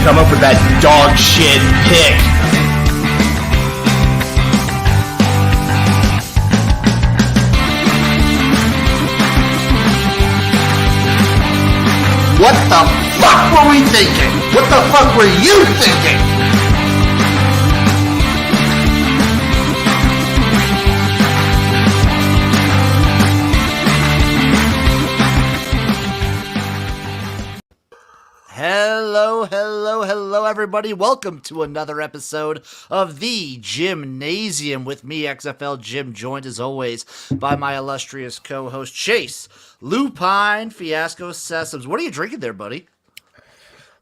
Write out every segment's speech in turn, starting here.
come up with that dog shit pick. What the fuck were we thinking? What the fuck were you thinking? Hello, everybody. Welcome to another episode of the Jimnasium with me, XFL Jim, joined as always by my illustrious co-host Chase, Lupine Fiasco, Sessoms. What are you drinking there, buddy? A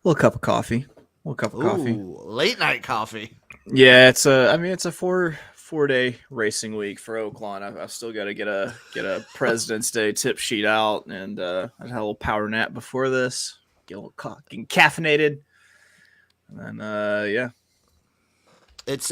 little cup of coffee. Late night coffee. Yeah, it's a four-day racing week for Oakland. I've still got to get a President's Day tip sheet out, and I had a little power nap before this. Get a little caffeinated, and then yeah, it's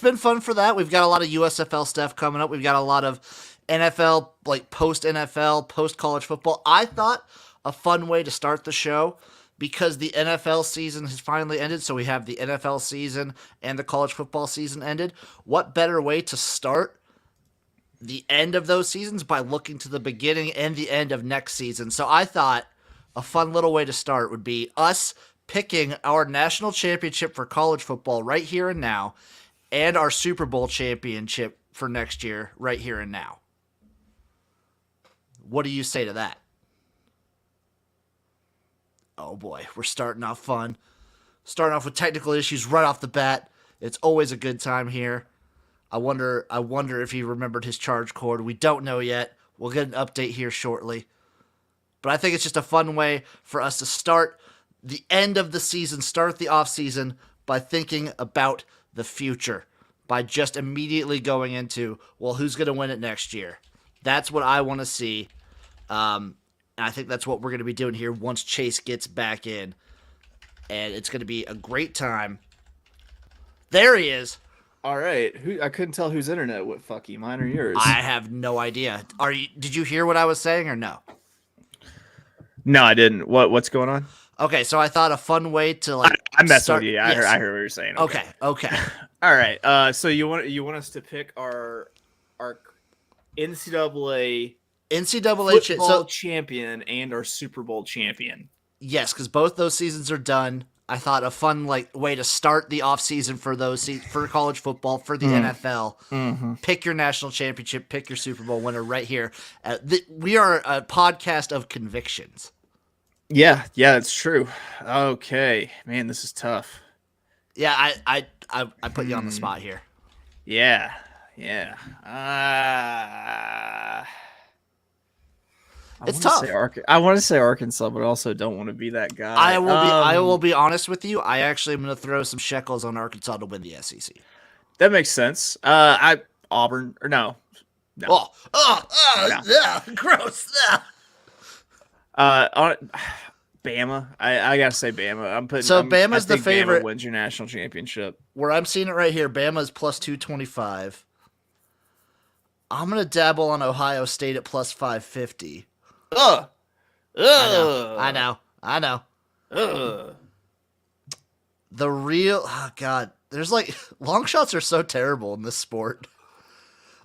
been fun for that. We've got a lot of USFL stuff coming up. We've got a lot of NFL, like post NFL, post college football. I thought a fun way to start the show, because the NFL season has finally ended, so we have the NFL season and the college football season ended. What better way to start the end of those seasons by looking to the beginning and the end of next season? So I thought a fun little way to start would be us picking our national championship for college football right here and now, and our Super Bowl championship for next year right here and now. What do you say to that? Oh boy, we're starting off fun. Starting off with technical issues right off the bat. It's always a good time here. I wonder if he remembered his charge cord. We don't know yet. We'll get an update here shortly. But I think it's just a fun way for us to start the end of the season, start the off season by thinking about the future, by just immediately going into, well, who's going to win it next year? That's what I want to see. And I think that's what we're going to be doing here once Chase gets back in. And it's going to be a great time. There he is. All right. I couldn't tell whose internet. What fucky, mine or yours? I have no idea. Did you hear what I was saying or no? No, I didn't. What's going on? Okay, so I thought a fun way to I messed with you. I heard what you're saying. Okay. All right. So you want us to pick our NCAA football champion and our Super Bowl champion. Yes, because both those seasons are done. I thought a fun way to start the off season for for college football, for the NFL. Mm-hmm. Pick your national championship, pick your Super Bowl winner right here. We are a podcast of convictions. Yeah, that's true. Okay, man, this is tough. Yeah, I put you on the spot here. Yeah. It's tough. I want to say Arkansas, but I also don't want to be that guy. I will be honest with you. I actually am going to throw some shekels on Arkansas to win the SEC. That makes sense. Auburn or no. No. Yeah, gross. Bama. I gotta say Bama. Bama's the favorite. Bama wins your national championship. Where I'm seeing it right here, Bama's plus 225. I'm gonna dabble on Ohio State at plus 550. I know. The real, God, there's long shots are so terrible in this sport.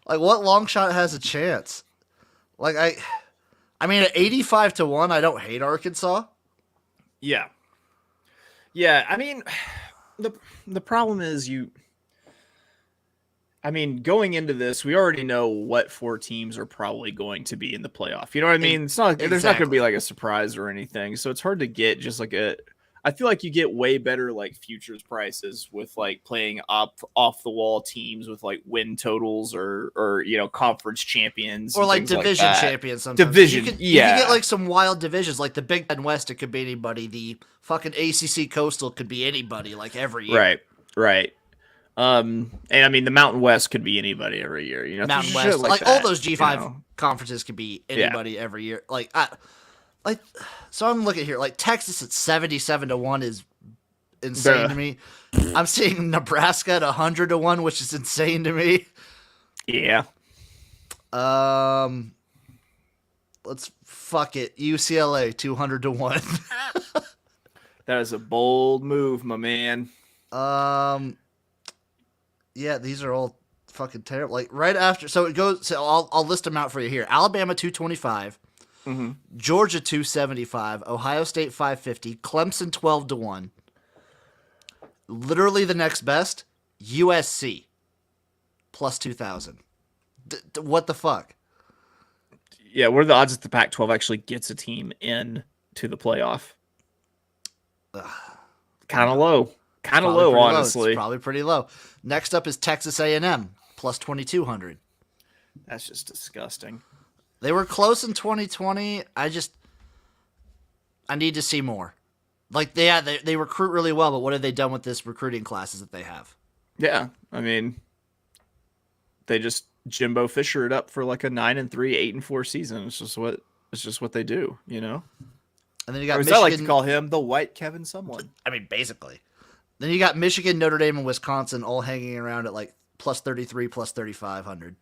What long shot has a chance? I mean, at 85-1, I don't hate Arkansas. Yeah. I mean, the problem is going into this, we already know what four teams are probably going to be in the playoff. You know what I mean? It's not, There's not going to be a surprise or anything. So it's hard to get just I feel like you get way better futures prices with playing off the wall teams with win totals or conference champions or division champions. Sometimes you can get some wild divisions like the Big Ten West. It could be anybody. The fucking ACC Coastal could be anybody every year. Right. And I mean the Mountain West could be anybody every year. Mountain West, all those G5 conferences could be anybody every year. So I'm looking here, Texas at 77-1 is insane to me. I'm seeing Nebraska at 100-1, which is insane to me. Yeah. Let's fuck it. UCLA 200-1. That is a bold move, my man. Yeah, these are all fucking terrible. Like right after, so it goes. So I'll list them out for you here. Alabama 225, Georgia 275, Ohio State 550, Clemson 12-1. Literally the next best, USC plus 2,000. What the fuck? Yeah, what are the odds that the Pac-12 actually gets a team in to the playoff? Kind of low. Kind of low, honestly. It's probably pretty low. Next up is Texas A&M plus 2,200. That's just disgusting. They were close in 2020. I need to see more. Like, they recruit really well, but what have they done with this recruiting classes that they have? Yeah, I mean, they just Jimbo Fisher it up for like a 9-3, 8-4 season. It's just what they do, you know. And then you got Michigan. I like to call him the white Kevin someone. I mean, basically. Then you got Michigan, Notre Dame, and Wisconsin all hanging around at like plus 33, plus 3,500.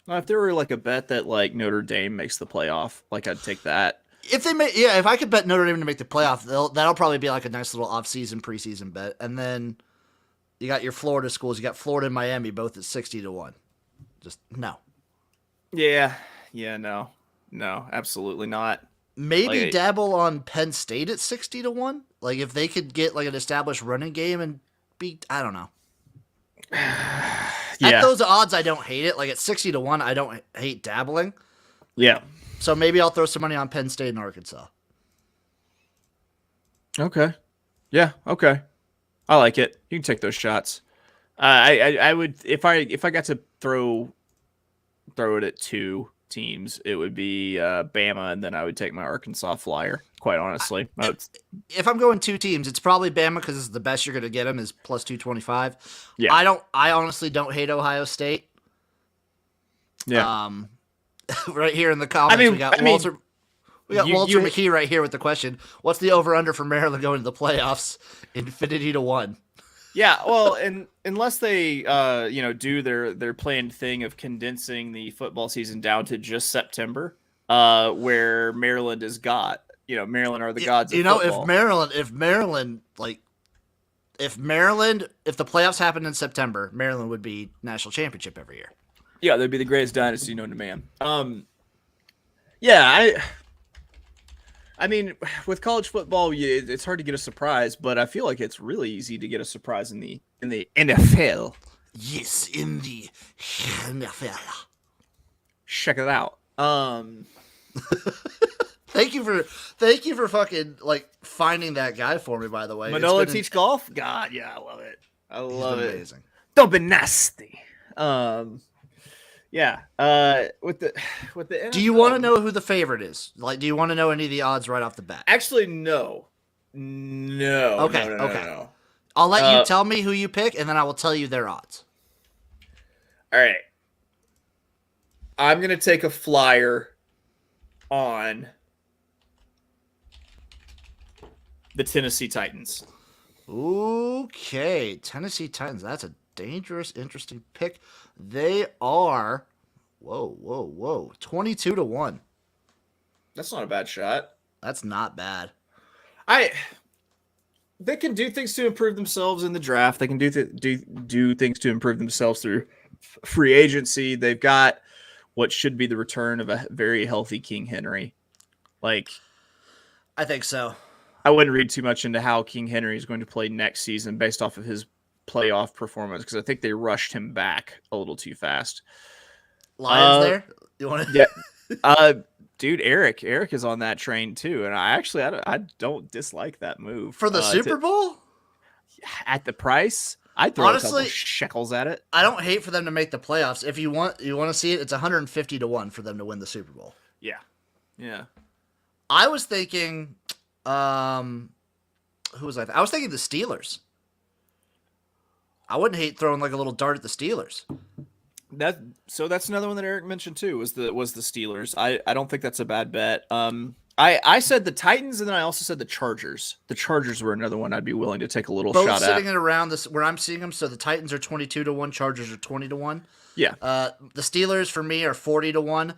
Well, if there were like a bet that like Notre Dame makes the playoff, like I'd take that. If I could bet Notre Dame to make the playoff, that'll probably be like a nice little off-season, preseason bet. And then you got your Florida schools. You got Florida and Miami both at 60-1. Just no. Yeah, no, absolutely not. Maybe dabble on Penn State at 60-1. Like if they could get like an established running game and beat, I don't know. At those odds, I don't hate it. Like at 60-1, I don't hate dabbling. Yeah. So maybe I'll throw some money on Penn State and Arkansas. Okay. Yeah. Okay. I like it. You can take those shots. I would if I got to throw it at two teams, it would be Bama, and then I would take my Arkansas Flyer. Quite honestly, if I'm going two teams, it's probably Bama because it's the best you're going to get them is plus 225. Yeah, I honestly don't hate Ohio State. Yeah. Right here in the comments, we got Walter McKee right here with the question: what's the over/under for Maryland going to the playoffs? Infinity to 1. Yeah, well, and unless they do their planned thing of condensing the football season down to just September, where Maryland is God. Maryland are the gods of football. If the playoffs happened in September, Maryland would be national championship every year. Yeah, they'd be the greatest dynasty known to man. Yeah, I mean, with college football, it's hard to get a surprise, but I feel like it's really easy to get a surprise in the NFL. Yes, in the NFL. Check it out. Thank you for fucking like finding that guy for me. By the way, Manola teach golf. God, yeah, I love it. I love it. Amazing. Don't be nasty. Yeah. With the NFL, do you want to know who the favorite is? Like, do you want to know any of the odds right off the bat? Actually, no. Okay. No. I'll let you tell me who you pick, and then I will tell you their odds. All right. I'm gonna take a flyer on the Tennessee Titans. Okay, Tennessee Titans. That's a dangerous, interesting pick. They are, 22-1. That's not a bad shot. That's not bad. They can do things to improve themselves in the draft. They can do things to improve themselves through free agency. They've got what should be the return of a very healthy King Henry. Like, I think so. I wouldn't read too much into how King Henry is going to play next season based off of his playoff performance, because I think they rushed him back a little too fast. Lions there? You want to? Yeah. Dude, Eric is on that train too, and I don't dislike that move for the Super Bowl. At the price, I'd throw a couple shekels at it. I don't hate for them to make the playoffs. If you want to see it, it's 150-1 for them to win the Super Bowl. Yeah. I was thinking, who was I? I was thinking the Steelers. I wouldn't hate throwing like a little dart at the Steelers. That's another one that Eric mentioned too, was the Steelers. I don't think that's a bad bet. I said the Titans, and then I also said the Chargers. The Chargers were another one I'd be willing to take a little shot at. Both sitting at around this where I'm seeing them. So the Titans are 22-1, Chargers are 20-1. Yeah. The Steelers for me are 40-1.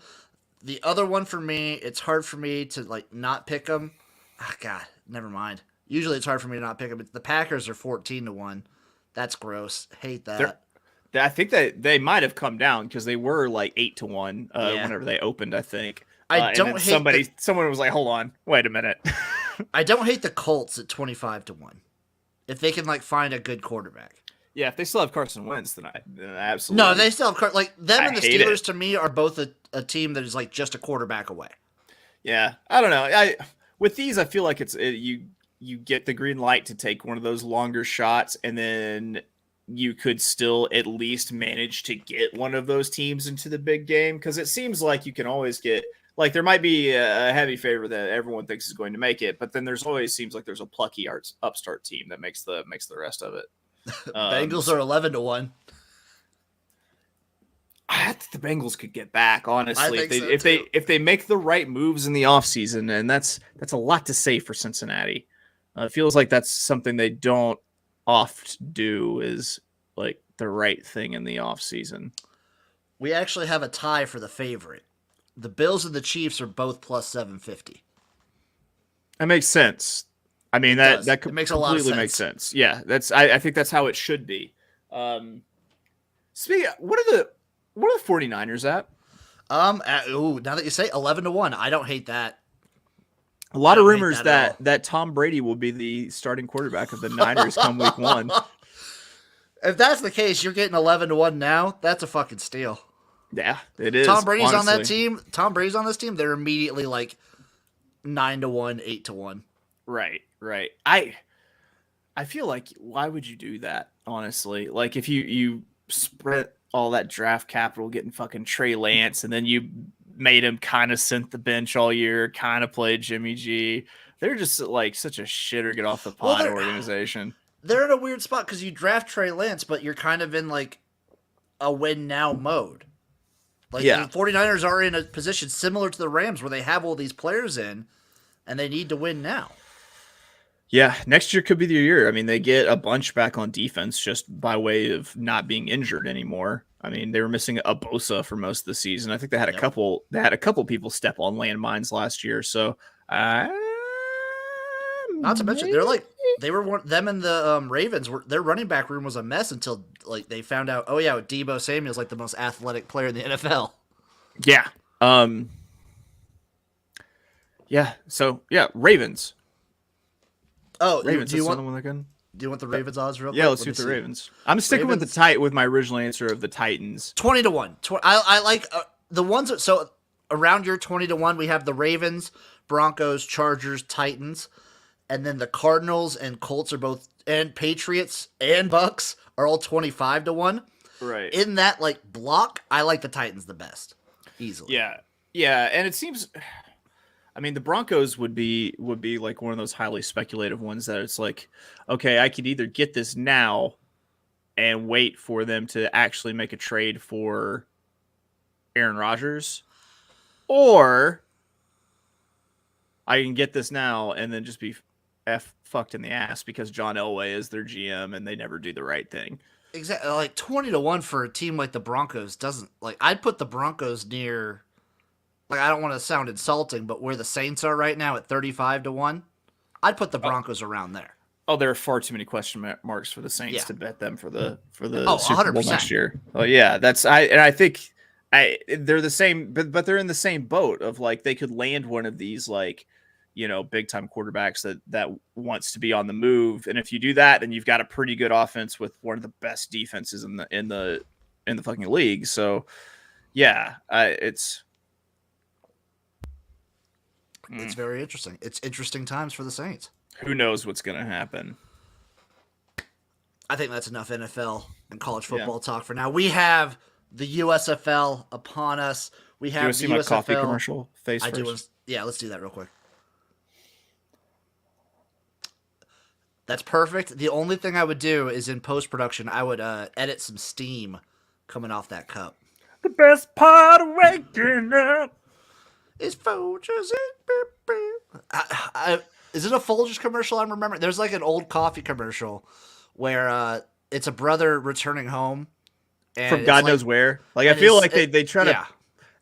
The other one for me, it's hard for me to like not pick them. Oh, God, never mind. Usually it's hard for me to not pick them. The Packers are 14-1. That's gross. Hate that. I think that they might have come down because they were like 8-1 Yeah. whenever they opened, I think. I don't hate someone was like, hold on, wait a minute. I don't hate the Colts at 25-1. If they can like find a good quarterback. Yeah, if they still have Carson Wentz, then absolutely. No, they still have like them and the hate Steelers it. to me are both a team that is like just a quarterback away. Yeah, I don't know. With these, I feel like you get the green light to take one of those longer shots, and then you could still at least manage to get one of those teams into the big game, because it seems like you can always get, like, there might be a heavy favorite that everyone thinks is going to make it, but then there's always seems like there's a plucky upstart team that makes the rest of it. Bengals are 11-1. I think the Bengals could get back, honestly, if they make the right moves in the offseason, and that's a lot to say for Cincinnati. It feels like that's something they don't oft do, is like the right thing in the offseason. We actually have a tie for the favorite. The Bills and the Chiefs are both plus 750. That makes sense. I mean, that it makes a lot of sense. Makes sense. Yeah, I think that's how it should be. Speaking of, what are the 49ers at? Now that you say 11-1, I don't hate that. A lot of rumors that Tom Brady will be the starting quarterback of the Niners come week 1. If that's the case, you're getting 11-1 now. That's a fucking steal. Yeah, it is. Tom Brady's honestly on that team. Tom Brady's on this team. They're immediately like 9-1, 8-1. Right. I feel like, why would you do that? Honestly, like if you spread all that draft capital getting fucking Trey Lance, and then you made him kind of sent the bench all year, kind of played Jimmy G. They're just like such a shitter get off the pot organization. They're in a weird spot because you draft Trey Lance, but you're kind of in like a win now mode. Like the 49ers are in a position similar to the Rams where they have all these players in and they need to win now. Yeah, next year could be the year. I mean, they get a bunch back on defense just by way of not being injured anymore. I mean, they were missing a Bosa for most of the season. I think they had a couple. They had a couple people step on landmines last year. So, not to mention, them and the Ravens were, their running back room was a mess until like they found out. Oh yeah, Deebo Samuel's like the most athletic player in the NFL. Yeah. Yeah. So yeah, Ravens. Oh, Ravens. Do you want the Ravens odds real quick? Yeah, let's do the Ravens. I'm sticking with my original answer of the Titans. 20-1. I like the ones that, so around your 20-1, we have the Ravens, Broncos, Chargers, Titans, and then the Cardinals and Colts are both, and Patriots and Bucks are all 25-1. Right. In that like block, I like the Titans the best, easily. Yeah, yeah, and it seems. I mean, the Broncos would be like one of those highly speculative ones that it's like, okay, I could either get this now and wait for them to actually make a trade for Aaron Rodgers, or I can get this now and then just be fucked in the ass because John Elway is their GM and they never do the right thing. Exactly, like 20-1 for a team like the Broncos doesn't, like, I'd put the Broncos near. Like, I don't want to sound insulting, but where the Saints are right now at 35-1, I'd put the Broncos around there. Oh, there are far too many question marks for the Saints to bet them for the Super 100%. Bowl next year. Oh yeah, I think they're the same, but they're in the same boat of like they could land one of these like, you know, big time quarterbacks that wants to be on the move, and if you do that, then you've got a pretty good offense with one of the best defenses in the fucking league. So yeah, It's very interesting. It's interesting times for the Saints. Who knows what's going to happen? I think that's enough NFL and college football talk for now. We have the USFL upon us. We have the USFL. My coffee commercial face first? Yeah, let's do that real quick. That's perfect. The only thing I would do is in post-production, I would edit some steam coming off that cup. The best part of waking up is Folgers. Is it a Folgers commercial I'm remembering? There's like an old coffee commercial where it's a brother returning home. And from God knows where. Like, I feel like they try to...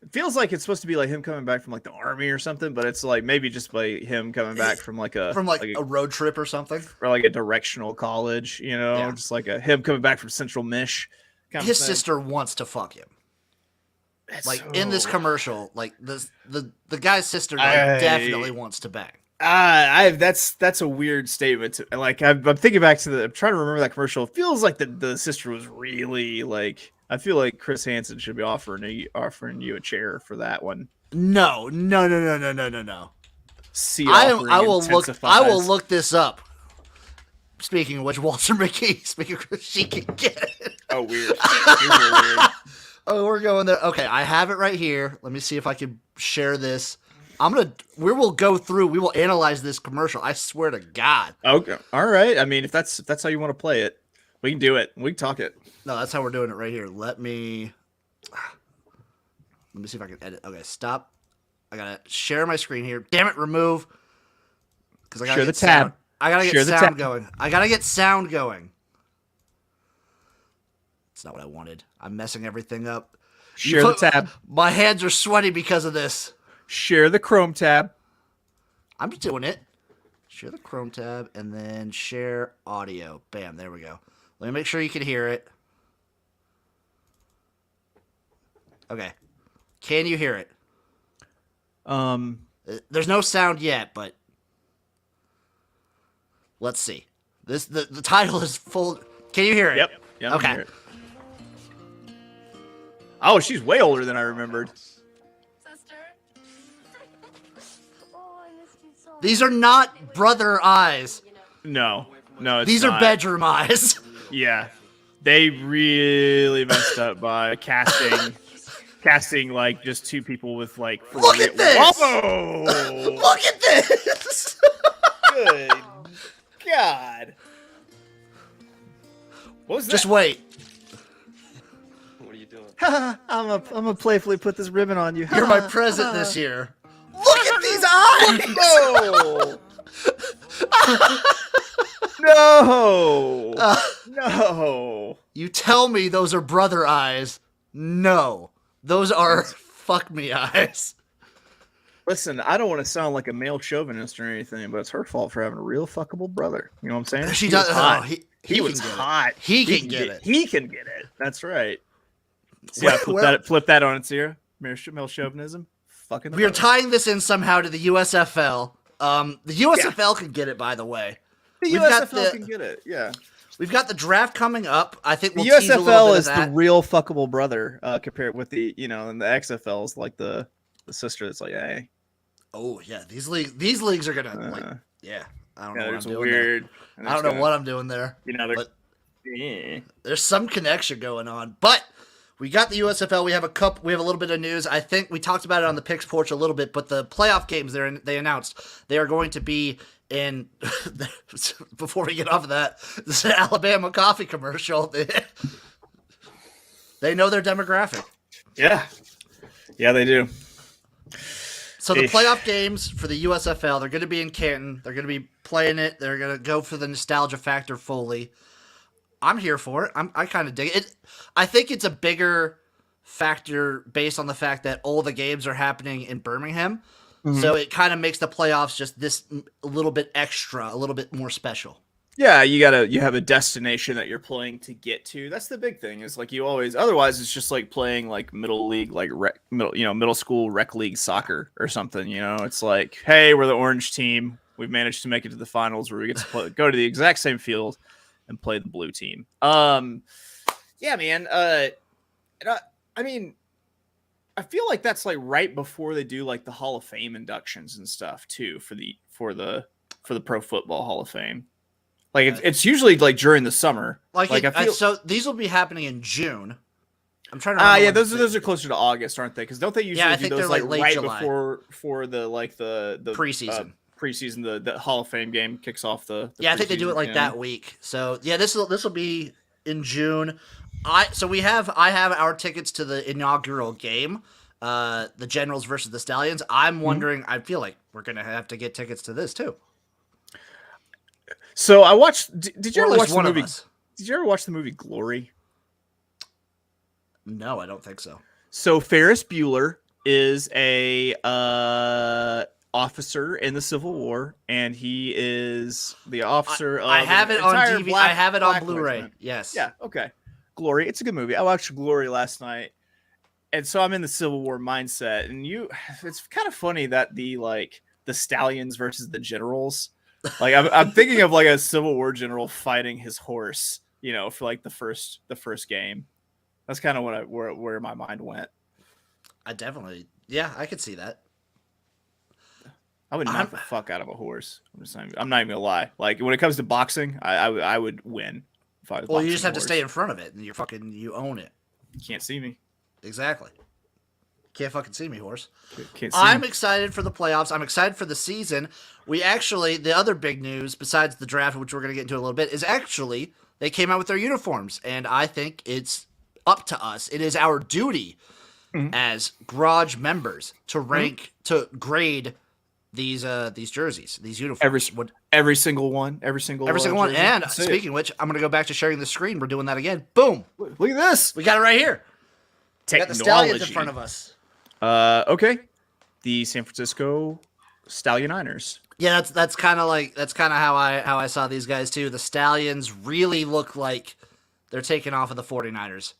It feels like it's supposed to be like him coming back from like the army or something, but it's like maybe just like him coming back from like a a road trip or something, or like a directional college, just like him coming back from Central Mich. His sister wants to fuck him. In this commercial, like the guy's sister definitely wants to bang. That's a weird statement. I'm thinking back to I'm trying to remember that commercial. It feels like the sister was really like. I feel like Chris Hansen should be offering you a chair for that one. No. See, I will look this up. Speaking of which, Walter McKee. Speaking of Chris, she can get it. Oh, weird. Weird. Oh, we're going there. Okay, I have it right here. Let me see if I can share this. We will analyze this commercial. I swear to God. Okay. All right. I mean, if that's how you want to play it, we can do it. We can talk it. No, that's how we're doing it right here. Let me see if I can edit. Okay, stop. I gotta share my screen here. Damn it, remove. Because I gotta get sound. I gotta get sound going. I gotta get sound going. It's not what I wanted. I'm messing everything up. Share the tab. My hands are sweaty because of this. Share the Chrome tab. I'm just doing it. Share the Chrome tab and then share audio. Bam, there we go. Let me make sure you can hear it. Okay. Can you hear it? There's no sound yet, but let's see. The title is full. Can you hear it? Yep. Okay. It. Oh, she's way older than I remembered. These are not brother eyes. No, these are bedroom eyes. Yeah, they really messed up by casting like just two people with like. Look at this! Whoa! Look at this! Good God! What was that? Just wait. What are you doing? I'm gonna playfully put this ribbon on you. You're my present this year. Look at these eyes! No! No! You tell me those are brother eyes. No. Those are fuck me eyes. Listen, I don't want to sound like a male chauvinist or anything, but it's her fault for having a real fuckable brother. You know what I'm saying? She does. He was hot. He can get it. He can get it. That's right. See, flip that on its ear. Male chauvinism. Fucking. We are tying this in somehow to the USFL. The USFL can get it, by the way. The USFL can get it. Yeah. We've got the draft coming up. I think we'll the tease a little USFL bit is of that. the real fuckable brother compared with the and the XFL is like the sister that's like, hey. Oh yeah, these leagues are gonna I don't know what I'm doing weird. there. I don't know what I'm doing there. But there's some connection going on. But we got the USFL. We have a little bit of news. I think we talked about it on the Picks Porch a little bit, but the playoff games they announced they are going to be in. Before we get off of that, this is an Alabama coffee commercial. They know their demographic. Yeah, they do. So the playoff games for the USFL, they're going to be in Canton. They're going to be playing it. They're going to go for the nostalgia factor fully. I'm here for it. I kind of dig it. I think it's a bigger factor based on the fact that all the games are happening in Birmingham. Mm-hmm. So it kind of makes the playoffs just this a little bit extra, a little bit more special. Yeah, you have a destination that you're playing to get to. That's the big thing. Is like otherwise it's just like playing like middle league, like middle school rec league soccer or something. It's like, hey, we're the orange team. We've managed to make it to the finals where we get to go to the exact same field and play the blue team. Yeah, man. I mean, I feel like that's like right before they do like the Hall of Fame inductions and stuff too for the Pro Football Hall of Fame. Like it's usually like during the summer. So these will be happening in June. I'm trying to remember. Yeah, those are closer to August, aren't they? Because don't they usually do those like right July. before the preseason? Preseason, the Hall of Fame game kicks off the I think they do it like that week. So yeah, this will be in June. I have our tickets to the inaugural game, the Generals versus the Stallions. I'm wondering. I feel like we're gonna have to get tickets to this too. So I watched. Did you ever watch the movie? Did you ever watch the movie Glory? No, I don't think so. So Ferris Bueller is a officer in the Civil War, and he is the officer of. I have it on entire DVD. I have it on Black Blu-ray. regiment. Yes. Yeah. Okay. Glory. It's a good movie. I watched Glory last night, and so I'm in the Civil War mindset. And it's kind of funny that the stallions versus the generals. Like I'm thinking of like a Civil War general fighting his horse, for like the first game. That's kind of where my mind went. I could see that. I would knock the fuck out of a horse. I'm not even gonna lie. Like when it comes to boxing, I would win. If I was Well, you just have to horse. stay in front of it, and you own it. You can't see me. Exactly. Can't fucking see me, horse. Can't see I'm me. excited for the playoffs. I'm excited for the season. The other big news besides the draft, which we're going to get into in a little bit, is actually they came out with their uniforms, and I think it's up to us. It is our duty as garage members to to grade these jerseys, these uniforms. Every single one. Every single one. Jersey. And speaking of which, I'm going to go back to sharing the screen. We're doing that again. Boom. Look at this. We got it right here. We got the Stallions in front of us. Okay. The San Francisco Stallioniners. Yeah, that's kind of how I saw these guys too. The Stallions really look like they're taking off of the 49ers.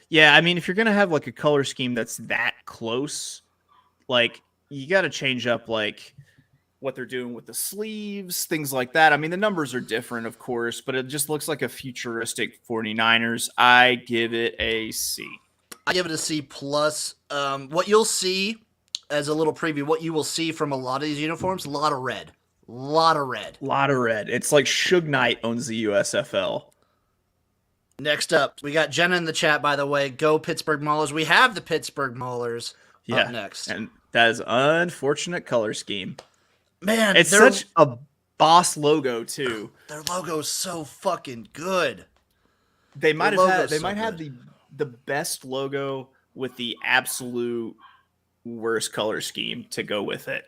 Yeah, I mean, if you're gonna have like a color scheme that's that close, like you got to change up like what they're doing with the sleeves, things like that. I mean, the numbers are different, of course, but it just looks like a futuristic 49ers. I give it a C. I give it a C plus. What you'll see as a little preview, what you will see from a lot of these uniforms, a lot of red. It's like Suge Knight owns the USFL. Next up, we got Jenna in the chat, by the way. Go Pittsburgh Mullers. We have the Pittsburgh Mullers up next. And that is unfortunate color scheme. Man, it's such a boss logo too. Their logo is so fucking good. They might have the best logo with the absolute worst color scheme to go with it.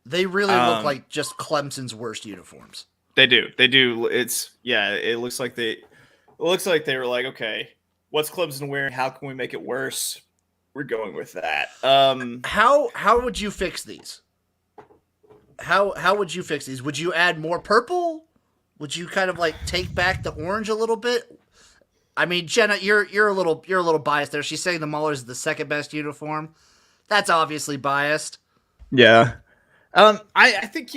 They really look like just Clemson's worst uniforms. They do. It looks like they were like, okay, what's Clemson wearing? How can we make it worse? We're going with that. How would you fix these? How would you fix these? Would you add more purple? Would you kind of like take back the orange a little bit? I mean, Jenna, you're a little biased there. She's saying the Mullers is the second best uniform. That's obviously biased. Yeah. I think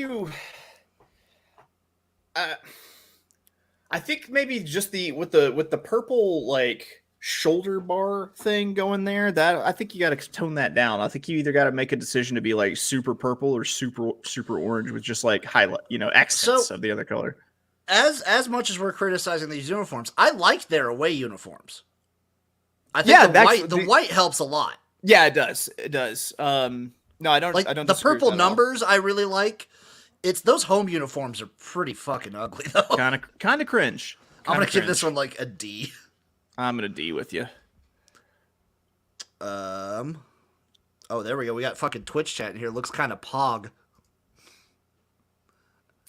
I think maybe just with the purple like shoulder bar thing going there, that I think you got to tone that down. I think you either got to make a decision to be like super purple or super orange with just like highlight, accents of the other color. As much as we're criticizing these uniforms, I like their away uniforms. I think the white helps a lot. Yeah, it does. It does. No, I don't. Like I don't the disagree purple numbers, I really like. It's those home uniforms are pretty fucking ugly though. Kind of cringe. I'm gonna give this one like a D. I'm gonna D with you. Oh, there we go. We got fucking Twitch chat in here. Looks kind of pog.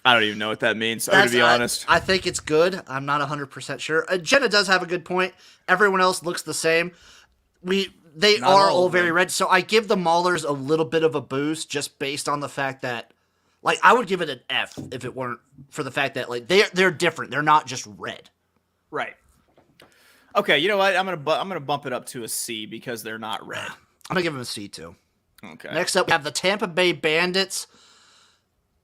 I don't even know what that means. To be honest, I think it's good. I'm not 100% sure. Jenna does have a good point. Everyone else looks the same. They are all very red. So I give the Maulers a little bit of a boost just based on the fact that, like, I would give it an F if it weren't for the fact that, like, they're different. They're not just red. Right. Okay. You know what? I'm gonna bump it up to a C because they're not red. I'm gonna give them a C too. Okay. Next up, we have the Tampa Bay Bandits.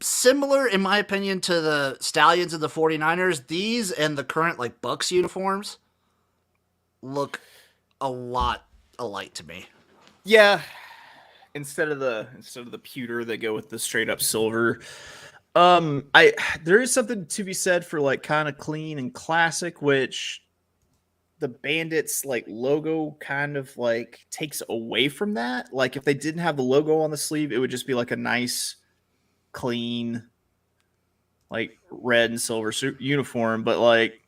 Similar, in my opinion, to the Stallions and the 49ers. These and the current, like, Bucks uniforms look a lot alike to me. Yeah. Instead of the pewter, they go with the straight up silver. There is something to be said for like kind of clean and classic, which the Bandits like logo kind of like takes away from that. Like if they didn't have the logo on the sleeve, it would just be like a nice, clean, like red and silver uniform. But like,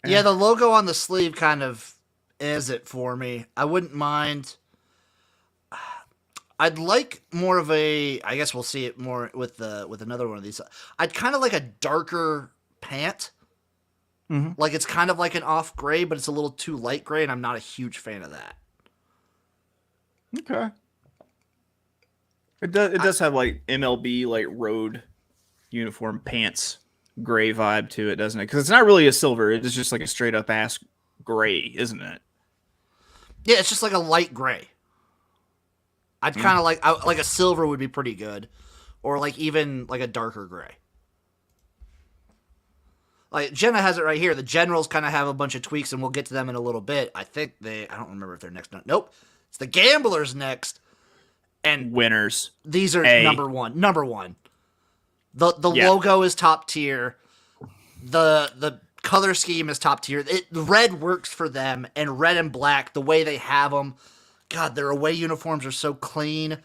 yeah, the logo on the sleeve kind of is it for me. I wouldn't mind. I'd like more of a. I guess we'll see it more with another one of these. I'd kind of like a darker pant. Mm-hmm. Like it's kind of like an off gray, but it's a little too light gray, and I'm not a huge fan of that. Okay. It does have like MLB like road uniform pants gray vibe to it, doesn't it? Because it's not really a silver. It is just like a straight up ass gray, isn't it? Yeah, it's just like a light gray. I'd kind of like a silver would be pretty good, or like even like a darker gray. Like Jenna has it right here. The Generals kind of have a bunch of tweaks, and we'll get to them in a little bit. I don't remember if they're next. Nope, it's the Gamblers next, and Winners. These are number one. The Yeah. logo is top tier. The color scheme is top tier. Red works for them, and red and black, the way they have them. God, their away uniforms are so clean.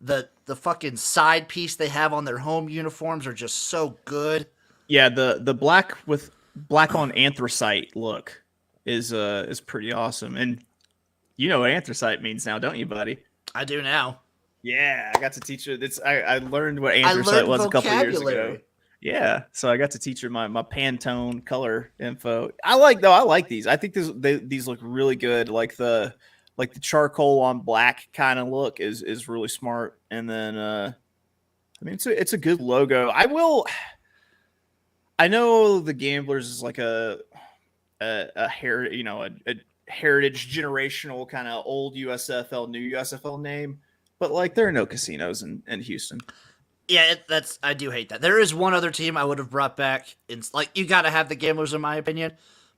The fucking side piece they have on their home uniforms are just so good. Yeah, the black with black on anthracite look is pretty awesome. And you know what anthracite means now, don't you, buddy? I do now. Yeah, I got to teach her. I learned what anthracite was a couple of years ago. Yeah, so I got to teach her my Pantone color info. I like these. I think these look really good. Like the charcoal on black kind of look is really smart. And then I mean it's a good logo. I know the Gamblers is like a heritage generational kind of old USFL, new USFL name, but like there are no casinos in Houston. Yeah, I do hate that. There is one other team I would have brought back. It's like you got to have the Gamblers in my opinion,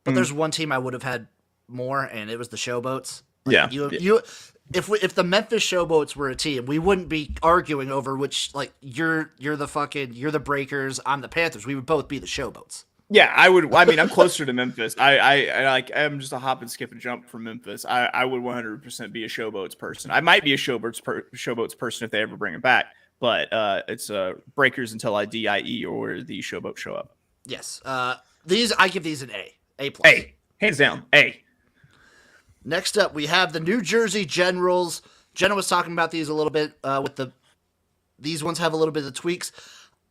but there's one team I would have had more, and it was the Showboats. Like, if the Memphis Showboats were a team, we wouldn't be arguing over which, like, you're the Breakers, I'm the Panthers. We would both be the Showboats. Yeah, I would. I mean, I'm closer to Memphis. I'm just a hop and skip and jump from Memphis. I would 100% be a Showboats person. I might be a Showboats person if they ever bring it back, but it's Breakers until I die or the Showboats show up. Yes. I give these an A. A+. A. Hands down. A. Next up, we have the New Jersey Generals. Jenna was talking about these a little bit. These ones have a little bit of tweaks.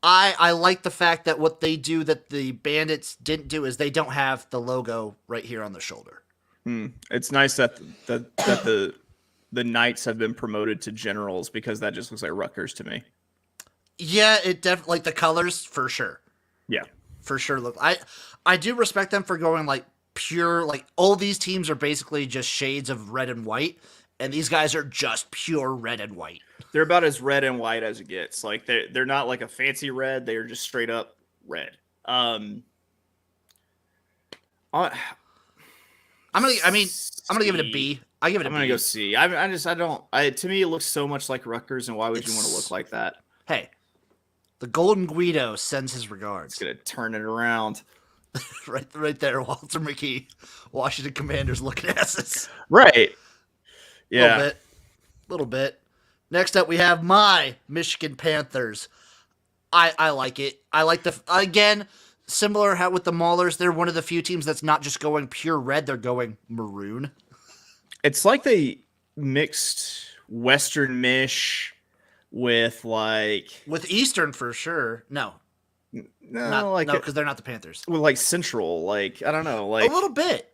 I like the fact that what they do that the Bandits didn't do is they don't have the logo right here on the shoulder. It's nice that the Knights have been promoted to Generals because that just looks like Rutgers to me. Yeah, it definitely like the colors for sure. Yeah, for sure. Look, I do respect them for going like pure. Like all these teams are basically just shades of red and white, and these guys are just pure red and white. They're about as red and white as it gets. Like they're not like a fancy red. They are just straight up red. I'm gonna give it a B. I'm gonna go C. To me, it looks so much like Rutgers, and why would you want to look like that? Hey, the Golden Guido sends his regards. It's gonna turn it around. right there, Walter McKee, Washington Commanders looking asses. Right. Yeah. Little bit. Next up, we have my Michigan Panthers. I like it. I like again, similar how with the Mullers, they're one of the few teams that's not just going pure red, they're going maroon. It's like they mixed Western Mish with Eastern for sure. No, because they're not the Panthers. With like Central, like I don't know, like a little bit.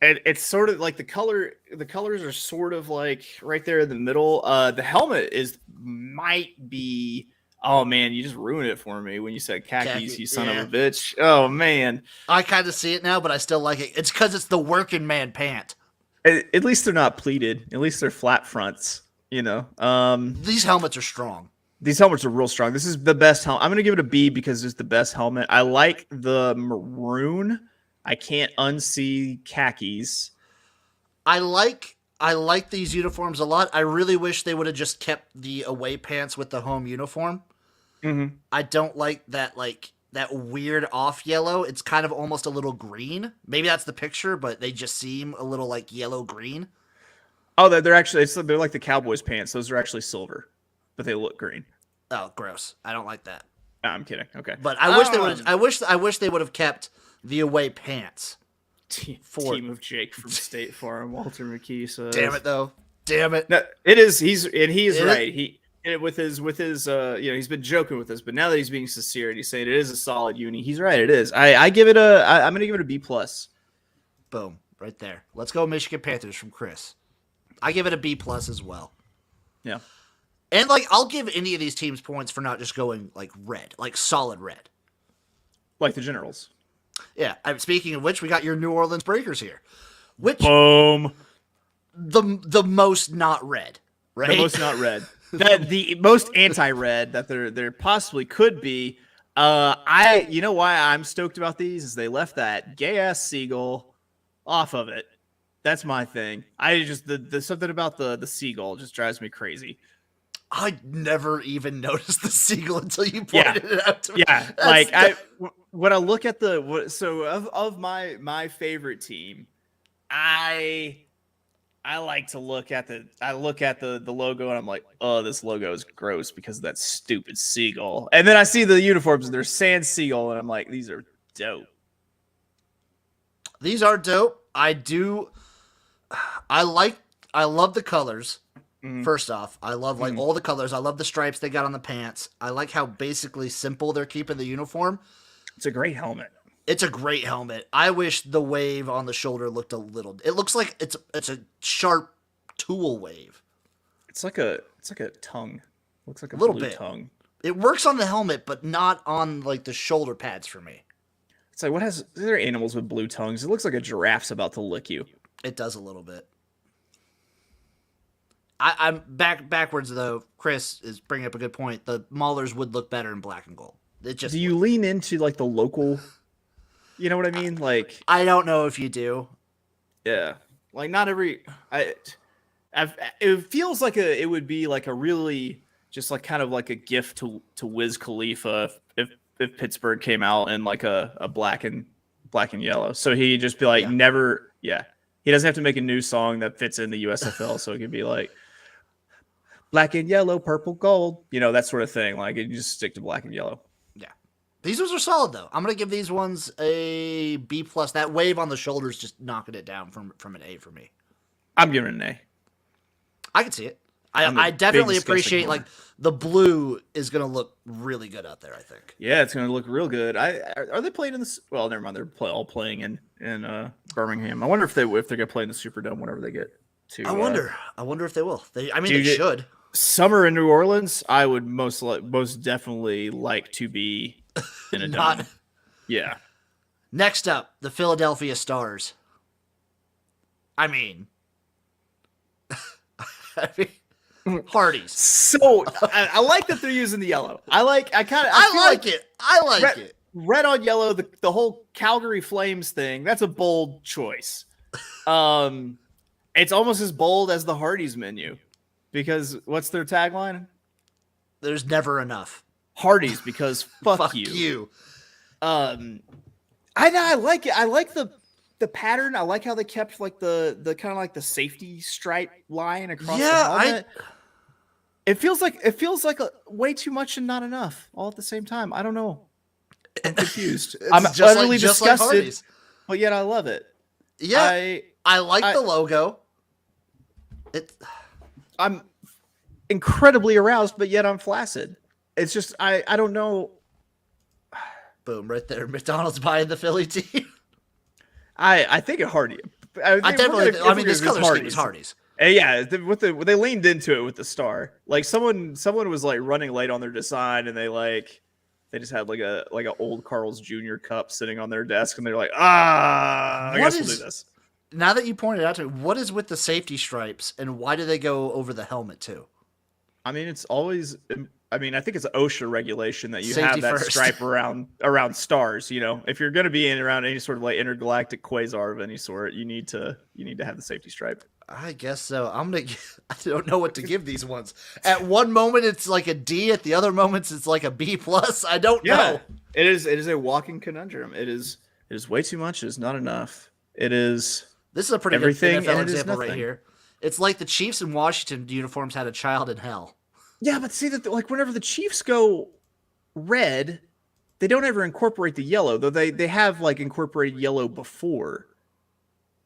And it's sort of like the colors are sort of like right there in the middle. The helmet might be. Oh man, you just ruined it for me when you said khakis, you son of a bitch. Oh man, I kind of see it now, but I still like it. It's because it's the working man pant. At least they're not pleated. At least they're flat fronts. You know, these helmets are strong. These helmets are real strong. This is the best helmet. I'm gonna give it a B because it's the best helmet. I like the maroon. I can't unsee khakis. I like these uniforms a lot. I really wish they would have just kept the away pants with the home uniform. Mm-hmm. I don't like that weird off yellow. It's kind of almost a little green. Maybe that's the picture, but they just seem a little like yellow green. Oh, they're like the Cowboys pants. Those are actually silver, but they look green. Oh, gross! I don't like that. No, I'm kidding. Okay, but I wish they would. I wish they would have kept the away pants. Team of Jake from State Farm, Walter McKee says. Damn it, though. Damn it. No, it is. He is right. He's been joking with us, but now that he's being sincere and he's saying it is a solid uni, he's right. It is. I'm going to give it a B+. Boom. Right there. Let's go Michigan Panthers from Chris. I give it a B+ as well. Yeah. And like, I'll give any of these teams points for not just going like red, like solid red. Like the Generals. Yeah. Speaking of which, we got your New Orleans Breakers here, which Boom. the most not red, right? The most not red. The most anti-red that there possibly could be. You know why I'm stoked about these is they left that gay ass seagull off of it. That's my thing. I just the something about the seagull just drives me crazy. I never even noticed the seagull until you pointed it out to me. Yeah, when I look at of my favorite team, I like to look at the logo and I'm like, oh, this logo is gross because of that stupid seagull. And then I see the uniforms and they're sand seagull and I'm like, these are dope. These are dope. I love the colors. First off, I love like all the colors. I love the stripes they got on the pants. I like how basically simple they're keeping the uniform. It's a great helmet. It's a great helmet. I wish the wave on the shoulder looked a little. It looks like it's a sharp tool wave. It's like a tongue. Looks like a little blue bit. tongue. It works on the helmet, but not on like the shoulder pads for me. It's like is there animals with blue tongues? It looks like a giraffe's about to lick you. It does a little bit. I'm backwards though. Chris is bringing up a good point. The Mullers would look better in black and gold. Do you lean into like the local? You know what I mean? Like I don't know if you do. Yeah, like not every. It feels like it would be like a really just like kind of like a gift to Wiz Khalifa if Pittsburgh came out in like a black and yellow. So he'd just be like never. Yeah, he doesn't have to make a new song that fits in the USFL. So it could be like black and yellow, purple, gold. You know, that sort of thing. Like you just stick to black and yellow. Yeah, these ones are solid though. I'm gonna give these ones a B plus. That wave on the shoulders just knocking it down from an A for me. I'm giving it an A. I can see it. I definitely appreciate like the blue is gonna look really good out there. I think. Yeah, it's gonna look real good. Are they playing in this? Well, never mind. They're all playing in Birmingham. I wonder if they're gonna play in the Superdome whenever they get to. I wonder if they will. They should. Summer in New Orleans, I would most definitely like to be in a dome. Yeah. Next up, the Philadelphia Stars. I mean, Hardee's. So I like that they're using the yellow. I like it. Red on yellow, the whole Calgary Flames thing. That's a bold choice. It's almost as bold as the Hardee's menu. Because what's their tagline? There's never enough. Hardee's because fuck you. I like it. I like the pattern. I like how they kept like the kind of like the safety stripe line across the helmet. It feels like a way too much and not enough all at the same time. I don't know. I'm confused. I'm utterly disgusted, but yet I love it. Yeah, I like the logo. I'm incredibly aroused, but yet I'm flaccid. It's just I don't know. Boom! Right there, McDonald's buying the Philly team. I think a Hardy. This color scheme is Hardee's. Yeah, they leaned into it with the star. Like someone was like running late on their design, and they just had like a old Carl's Jr. cup sitting on their desk, and they're like, I guess we'll do this. Now that you pointed out to me, what is with the safety stripes, and why do they go over the helmet too? I mean, it's always. I mean, I think it's an OSHA regulation that you Safety have that first. stripe around stars. You know, if you're going to be around any sort of like intergalactic quasar of any sort, you need to have the safety stripe. I guess so. I don't know what to give these ones. At one moment it's like a D, at the other moments it's like a B plus. I don't know. It is a walking conundrum. It is way too much. It is not enough. It is. This is a pretty everything, good NFL example right here. It's like the Chiefs and Washington uniforms had a child in hell. Yeah, but see that like whenever the Chiefs go red, they don't ever incorporate the yellow, though they have like incorporated yellow before.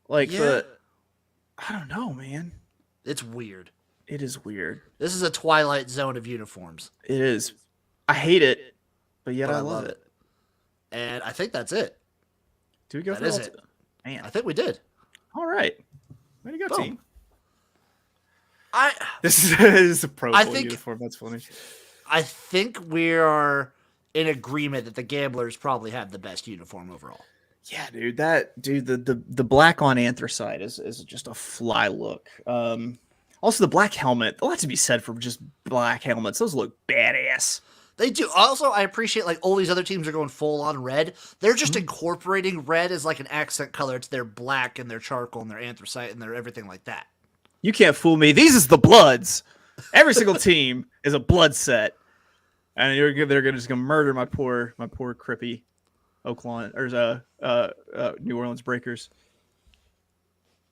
Like I don't know, man. It's weird. It is weird. This is a twilight zone of uniforms. It is. I hate it, but yet I love it. And I think that's it. Do we go through it? Man, I think we did. All right. Way to go, Boom. team. This is a Pro I Bowl think- uniform. That's funny. I think we are in agreement that the Gamblers probably have the best uniform overall. Yeah, dude. The black on anthracite is just a fly look. Also the black helmet. A lot to be said for just black helmets. Those look badass. They do. Also, I appreciate like all these other teams are going full on red. They're just incorporating red as like an accent color to their black and their charcoal and their anthracite and their everything like that. You can't fool me. These is the Bloods. Every single team is a blood set, and they're just gonna murder my poor crippy Oakland or New Orleans Breakers.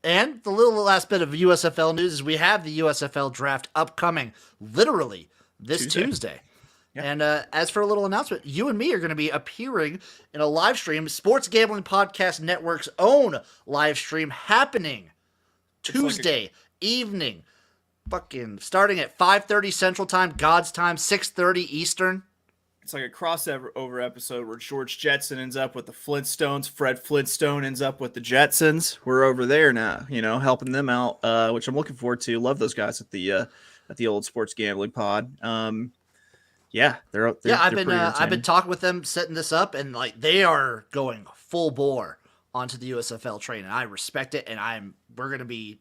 And the little last bit of USFL news is we have the USFL draft upcoming, literally this Tuesday. Yeah. And as for a little announcement, you and me are going to be appearing in a live stream, Sports Gambling Podcast Network's own live stream happening Tuesday evening, fucking starting at 5:30 Central Time, God's time, 6:30 Eastern. It's like a crossover episode where George Jetson ends up with the Flintstones, Fred Flintstone ends up with the Jetsons. We're over there now, helping them out, which I'm looking forward to. Love those guys at the old Sports Gambling Pod. I've been talking with them, setting this up, and like they are going full bore onto the USFL train, and I respect it. And we're gonna be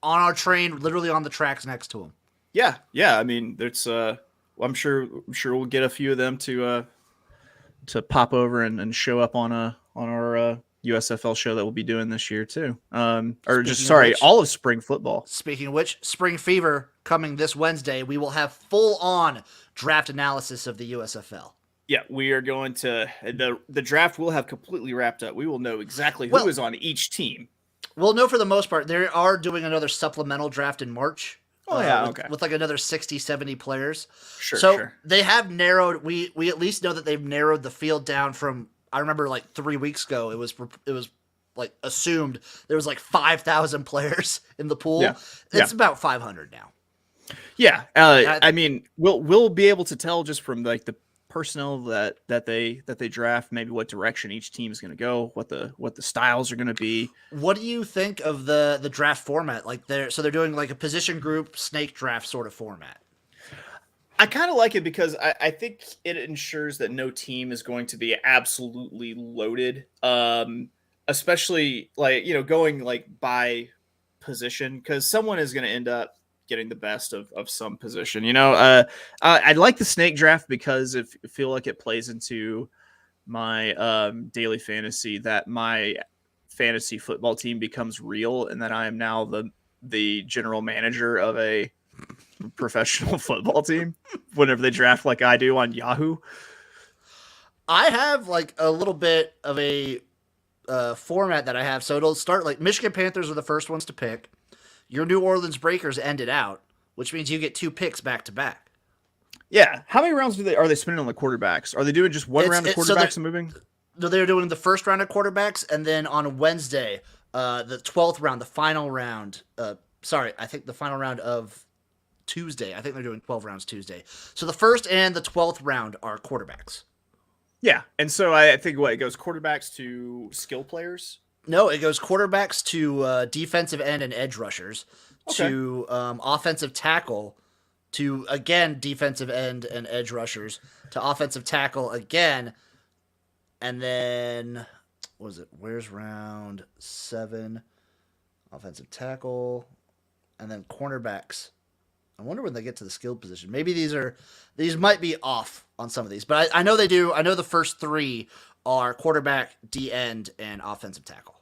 on our train, literally on the tracks next to them. Yeah. I mean, there's I'm sure we'll get a few of them to pop over and show up on our USFL show that we'll be doing this year too. All of spring football. Speaking of which, Spring Fever coming this Wednesday. We will have full on draft analysis of the USFL. Yeah, we are going to the draft will have completely wrapped up. We will know exactly who is on each team. We'll know for the most part. They are doing another supplemental draft in March. With like another 60, 70 players. Sure. They have narrowed. We at least know that they've narrowed the field down from. I remember like 3 weeks ago, it was like assumed there was like 5,000 players in the pool. Yeah. It's about 500 now. Yeah. I mean, we'll be able to tell just from like the personnel that they draft, maybe what direction each team is going to go, what the styles are going to be. What do you think of the draft format? Like they're doing like a position group snake draft sort of format. I kind of like it because I think it ensures that no team is going to be absolutely loaded. Especially like, going like by position, because someone is going to end up getting the best of some position. I like the snake draft because I feel like it plays into my daily fantasy, that my fantasy football team becomes real and that I am now the general manager of a professional football team whenever they draft like I do on Yahoo. I have like a little bit of a format that I have. So it'll start like Michigan Panthers are the first ones to pick. Your New Orleans Breakers ended out, which means you get 2 picks back to back. Yeah. How many rounds are they spending on the quarterbacks? Are they doing just one round of quarterbacks and moving? No, they're doing the first round of quarterbacks, and then on Wednesday, the 12th round, the final round. I think the final round of Tuesday. I think they're doing 12 rounds Tuesday. So the first and the 12th round are quarterbacks. Yeah, and so I think it goes quarterbacks to skill players. No, it goes quarterbacks to defensive end and edge rushers, to offensive tackle, to, again, defensive end and edge rushers, to offensive tackle again, and then, where's round 7? Offensive tackle, and then cornerbacks. I wonder when they get to the skilled position. Maybe these might be off on some of these, but I know they do. I know the first 3 are quarterback, D-end, and offensive tackle.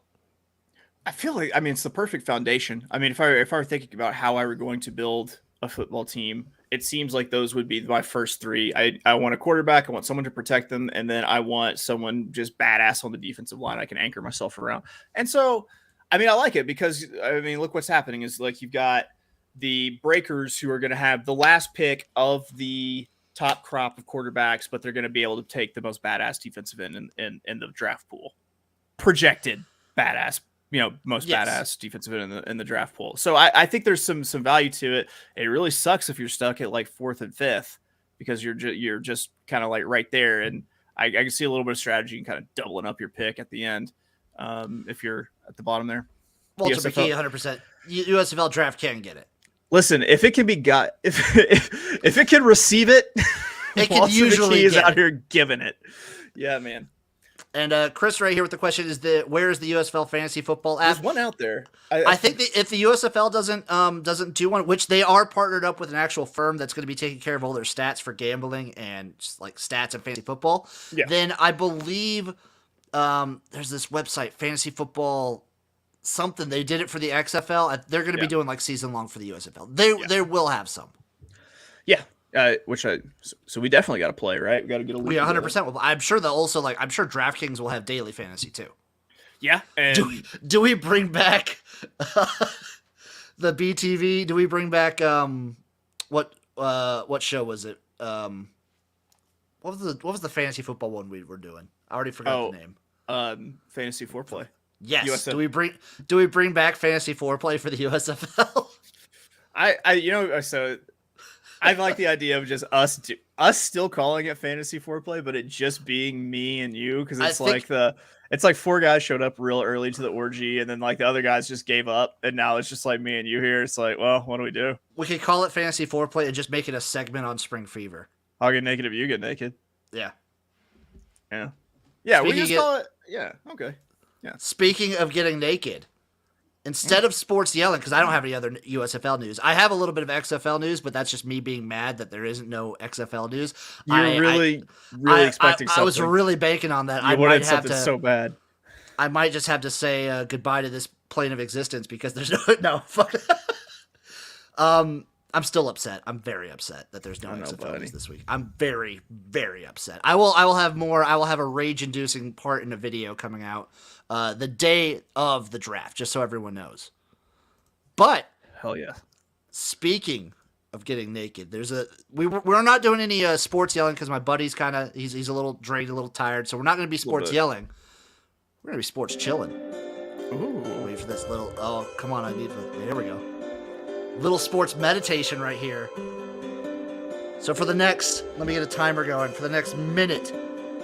I feel like, it's the perfect foundation. If I were thinking about how I were going to build a football team, it seems like those would be my first 3. I want a quarterback. I want someone to protect them. And then I want someone just badass on the defensive line I can anchor myself around. And so, I like it because, look what's happening is like you've got the Breakers who are going to have the last pick of the top crop of quarterbacks, but they're going to be able to take the most badass defensive end in the draft pool. Projected badass, badass defensive end in the draft pool. So I think there's some value to it. It really sucks if you're stuck at like 4th and 5th because you're just kind of like right there. And I can see a little bit of strategy and kind of doubling up your pick at the end if you're at the bottom there. Walter McKee, 100%. USFL draft can get it. Listen, if it can be got, if it can receive it, It can usually is get out it. here giving it. Yeah, man. And Chris right here with the question is where is the USFL fantasy football app? There's one out there. I think that if the USFL doesn't do one, which they are partnered up with an actual firm that's going to be taking care of all their stats for gambling and just like stats and fantasy football, then I believe there's this website, Fantasy Football something. They did it for the XFL. They're going to be doing like season long for the USFL. They will have some. Yeah. So we definitely got to play, right? We got to get a league. We 100% will. I'm sure they'll also I'm sure DraftKings will have daily fantasy too. Yeah. And Do we bring back the BTV? Do we bring back what show was it? What was the fantasy football one we were doing? I already forgot the name. Fantasy Foreplay. Yes. USF. Do we bring back fantasy foreplay for the USFL? I like the idea of just us still calling it fantasy foreplay, but it just being me and you, because it's like four guys showed up real early to the orgy, and then like the other guys just gave up, and now it's just like me and you here. It's like, well, what do we do? We could call it fantasy foreplay and just make it a segment on Spring Fever. I'll get naked if you get naked. Yeah. We just call it. Yeah. Okay. Yeah. Speaking of getting naked, instead of sports yelling, because I don't have any other USFL news. I have a little bit of XFL news, but that's just me being mad that there isn't no XFL news. You're really expecting something. I was really banking on that. You wanted something so bad. I might just have to say goodbye to this plane of existence because there's no fuck. I'm still upset. I'm very upset that there's no XFL news this week. I'm very, very upset. I will have more. I will have a rage-inducing part in a video coming out the day of the draft, just so everyone knows. But hell yeah. Speaking of getting naked, we're not doing any sports yelling because my buddy's kind of he's a little drained, a little tired, so we're not going to be sports yelling. We're going to be sports chilling. Ooh. Wait for this little. Oh, come on! There we go. Little sports meditation right here. So for the next, let me get a timer going. For the next minute,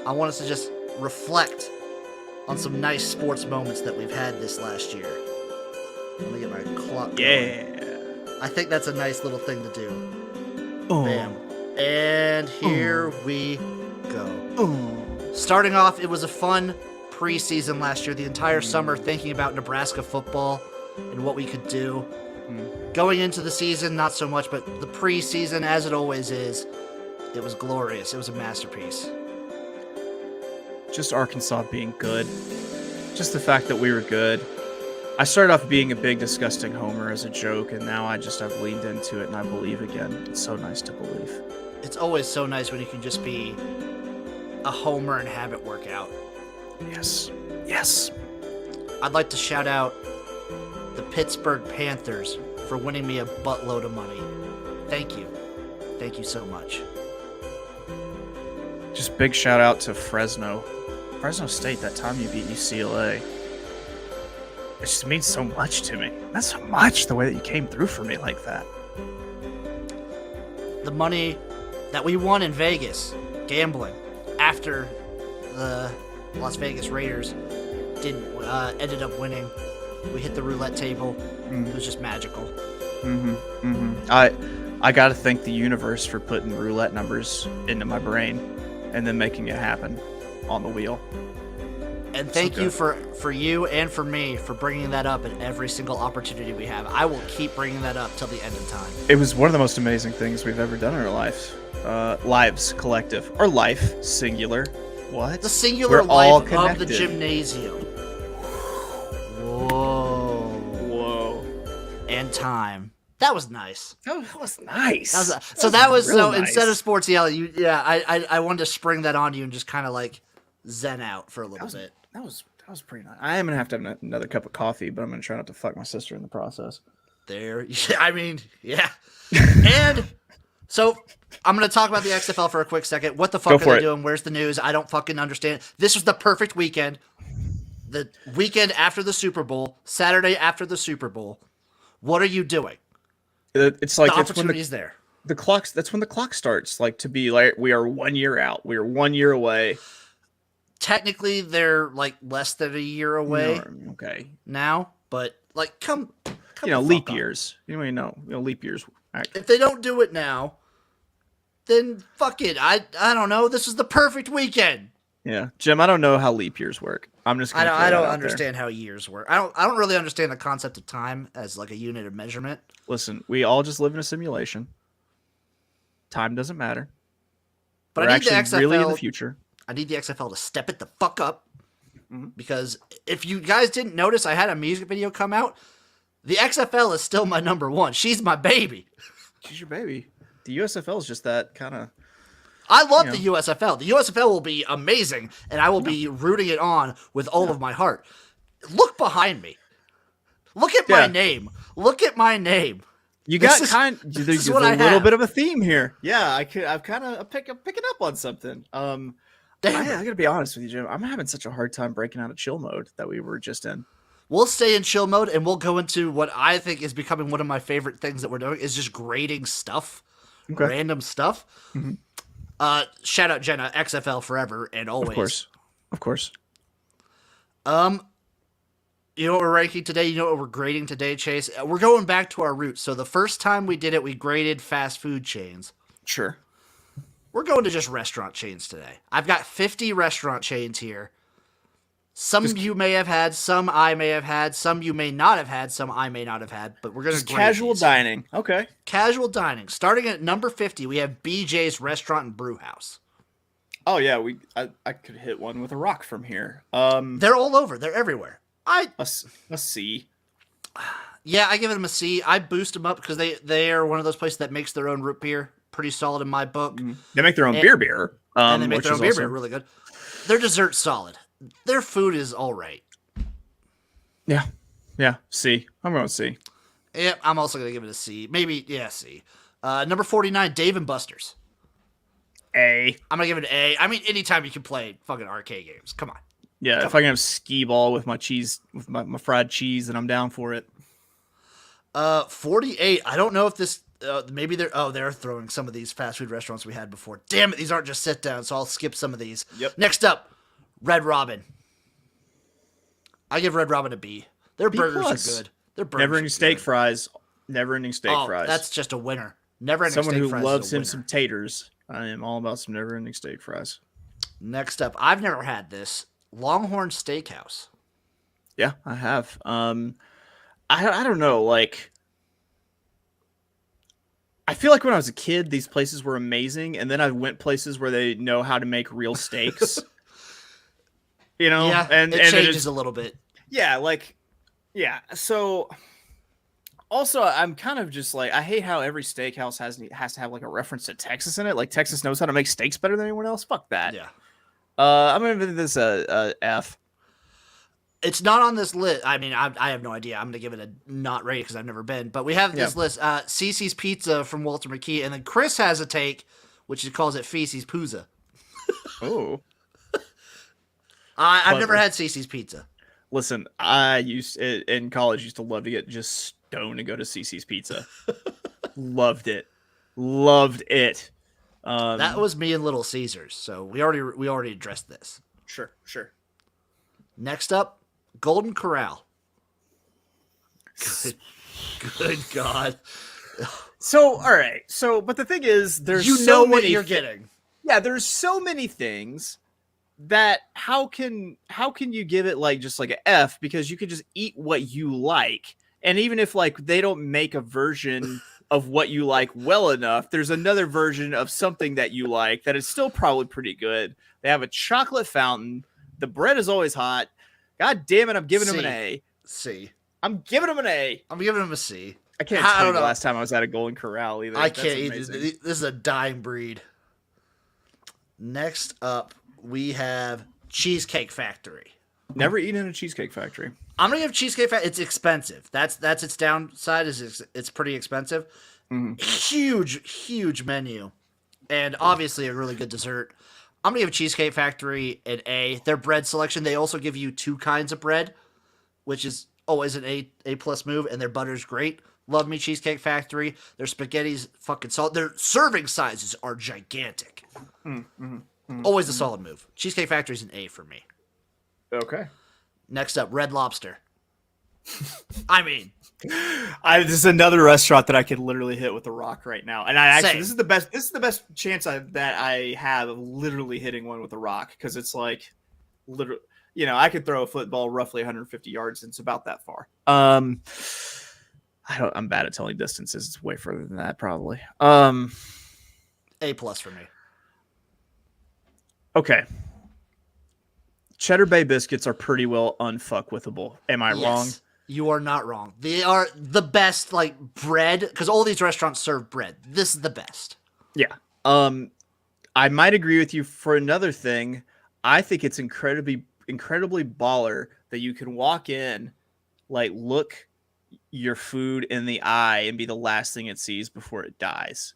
I want us to just reflect on some nice sports moments that we've had this last year. Let me get my clock going. I think that's a nice little thing to do. Bam. And here we go. Starting off, it was a fun preseason last year. The entire summer thinking about Nebraska football and what we could do. Going into the season, not so much, but the preseason, as it always is, it was glorious. It was a masterpiece. Just Arkansas being good. Just the fact that we were good. I started off being a big, disgusting homer as a joke, and now I've leaned into it, and I believe again. It's so nice to believe. It's always so nice when you can just be a homer and have it work out. Yes. Yes. I'd like to shout out the Pittsburgh Panthers for winning me a buttload of money. Thank you. Thank you so much. Just big shout out to Fresno State, that time you beat UCLA. It just means so much to me. Not so much the way that you came through for me like that. The money that we won in Vegas, gambling, after the Las Vegas Raiders ended up winning. We hit the roulette table. It was just magical. I got to thank the universe for putting roulette numbers into my brain and then making it happen on the wheel. And thank you for you and for me for bringing that up at every single opportunity we have. I will keep bringing that up till the end of time. It was one of the most amazing things we've ever done in our lives, collective, or life, singular. What? The singular life of the Jimnasium. Whoa. And time. That was nice. That was nice. Instead of sports yelling, I wanted to spring that on you and just kind of like zen out for a little bit. That was pretty nice. I am gonna have to have another cup of coffee, but I'm gonna try not to fuck my sister in the process. Yeah. And so I'm gonna talk about the XFL for a quick second. What the fuck are they doing? Where's the news? I don't fucking understand. This was the perfect weekend. The weekend after the Super Bowl, Saturday after the Super Bowl. What are you doing? It's like the opportunity is there. That's when the clock starts. Like to be like, we are 1 year out. We are 1 year away. Technically, they're like less than a year away. Okay. Now, but like, come leap years. Leap years. If they don't do it now, then fuck it. I don't know. This is the perfect weekend. Yeah, Jim, I don't know how leap years work. I'm just gonna I don't understand how years work. I don't really understand the concept of time as like a unit of measurement. Listen, we all just live in a simulation. Time doesn't matter. But We're I need the actually XFL really in the future. I need the XFL to step it the fuck up. Because if you guys didn't notice, I had a music video come out. The XFL is still my number one. She's my baby. She's your baby. The USFL is just that kind of. I love the USFL. The USFL will be amazing, and I will be rooting it on with all of my heart. Look behind me. Look at my name. Look at my name. You got there's a little bit of a theme here. Yeah, I've kind of picking up on something. I gotta be honest with you, Jim. I'm having such a hard time breaking out of chill mode that we were just in. We'll stay in chill mode, and we'll go into what I think is becoming one of my favorite things that we're doing is just grading stuff, random stuff. Shout out Jenna, XFL forever and always. Of course. You know what we're ranking today? You know what we're grading today, Chase? We're going back to our roots. So the first time we did it, we graded fast food chains. Sure. We're going to just restaurant chains today. I've got 50 restaurant chains here. Some you may have had, some I may have had, some you may not have had, some I may not have had, but we're going to grade casual these. Dining. Okay. Casual dining. Starting at number 50, we have BJ's Restaurant and Brew House. Oh yeah, I could hit one with a rock from here. They're all over. They're everywhere. A C. Yeah, I give them a C. I boost them up because they are one of those places that makes their own root beer. Pretty solid in my book. They make their own beer. And they make their own beer really good. Their dessert's solid. Their food is all right. Yeah. C. I'm going C. Yeah, I'm also going to give it a C. Maybe, C. Number 49, Dave and Buster's. A. I'm going to give it an A. I mean, anytime you can play fucking arcade games. Come on. Yeah, if I can have skee ball with my cheese, with my fried cheese, then I'm down for it. 48. I don't know if this... maybe they're throwing some of these fast food restaurants we had before. Damn it, these aren't just sit down, so I'll skip some of these. Yep. Next up, Red Robin. I give Red Robin a B. Their burgers are good. Their burgers never-ending steak fries. Never-ending steak fries. That's just a winner. Never-ending steak fries. Someone who loves him some taters. I am all about some never-ending steak fries. Next up, I've never had this. Longhorn Steakhouse. Yeah, I have. I don't know, like... I feel like when I was a kid, these places were amazing, and then I went places where they know how to make real steaks. Yeah, and it changes a little bit. Yeah, so also I'm kind of just like, I hate how every steakhouse has to have like a reference to Texas in it. Like Texas knows how to make steaks better than anyone else. Fuck that. Yeah. I'm gonna give this a F. It's not on this list. I mean, I have no idea. I'm going to give it a not rated because I've never been. But we have this list. Cece's Pizza from Walter McKee. And then Chris has a take, which he calls it Feces Pooza. Oh. I've never had Cece's Pizza. Listen, I in college used to love to get just stoned and go to Cece's Pizza. Loved it. That was me and Little Caesars. So we already addressed this. Sure. Next up, Golden Corral. Good God. So, all right. So, but the thing is, there's what you're getting. Yeah, there's so many things that how can you give it like just like an F, because you could just eat what you like. And even if like they don't make a version of what you like well enough, there's another version of something that you like that is still probably pretty good. They have a chocolate fountain. The bread is always hot. God damn it, I'm giving them an A. C. I'm giving them an A. I'm giving them a C. I can't tell you the last time I was at a Golden Corral either. I can't either. This is a dying breed. Next up, we have Cheesecake Factory. Never eaten in a Cheesecake Factory. I'm gonna give Cheesecake Factory. It's expensive. That's its downside. It's pretty expensive. Mm-hmm. Huge menu, and obviously a really good dessert. I'm going to give Cheesecake Factory an A. Their bread selection, they also give you 2 kinds of bread, which is always an A+ move, and their butter's great. Love me Cheesecake Factory. Their spaghetti's fucking solid. Their serving sizes are gigantic. Always a solid move. Cheesecake Factory's an A for me. Okay. Next up, Red Lobster. I mean, This is another restaurant that I could literally hit with a rock right now, and I actually Same. this is the best chance that I have of literally hitting one with a rock, because it's like literally, I could throw a football roughly 150 yards, and it's about that far. I'm bad at telling distances. It's way further than that, probably. A+ for me. Okay. Cheddar Bay biscuits are pretty well unfuckwithable. Am I wrong? You are not wrong. They are the best, like, bread, because all these restaurants serve bread. This is the best. Yeah. I might agree with you for another thing. I think it's incredibly baller that you can walk in, like, look your food in the eye and be the last thing it sees before it dies.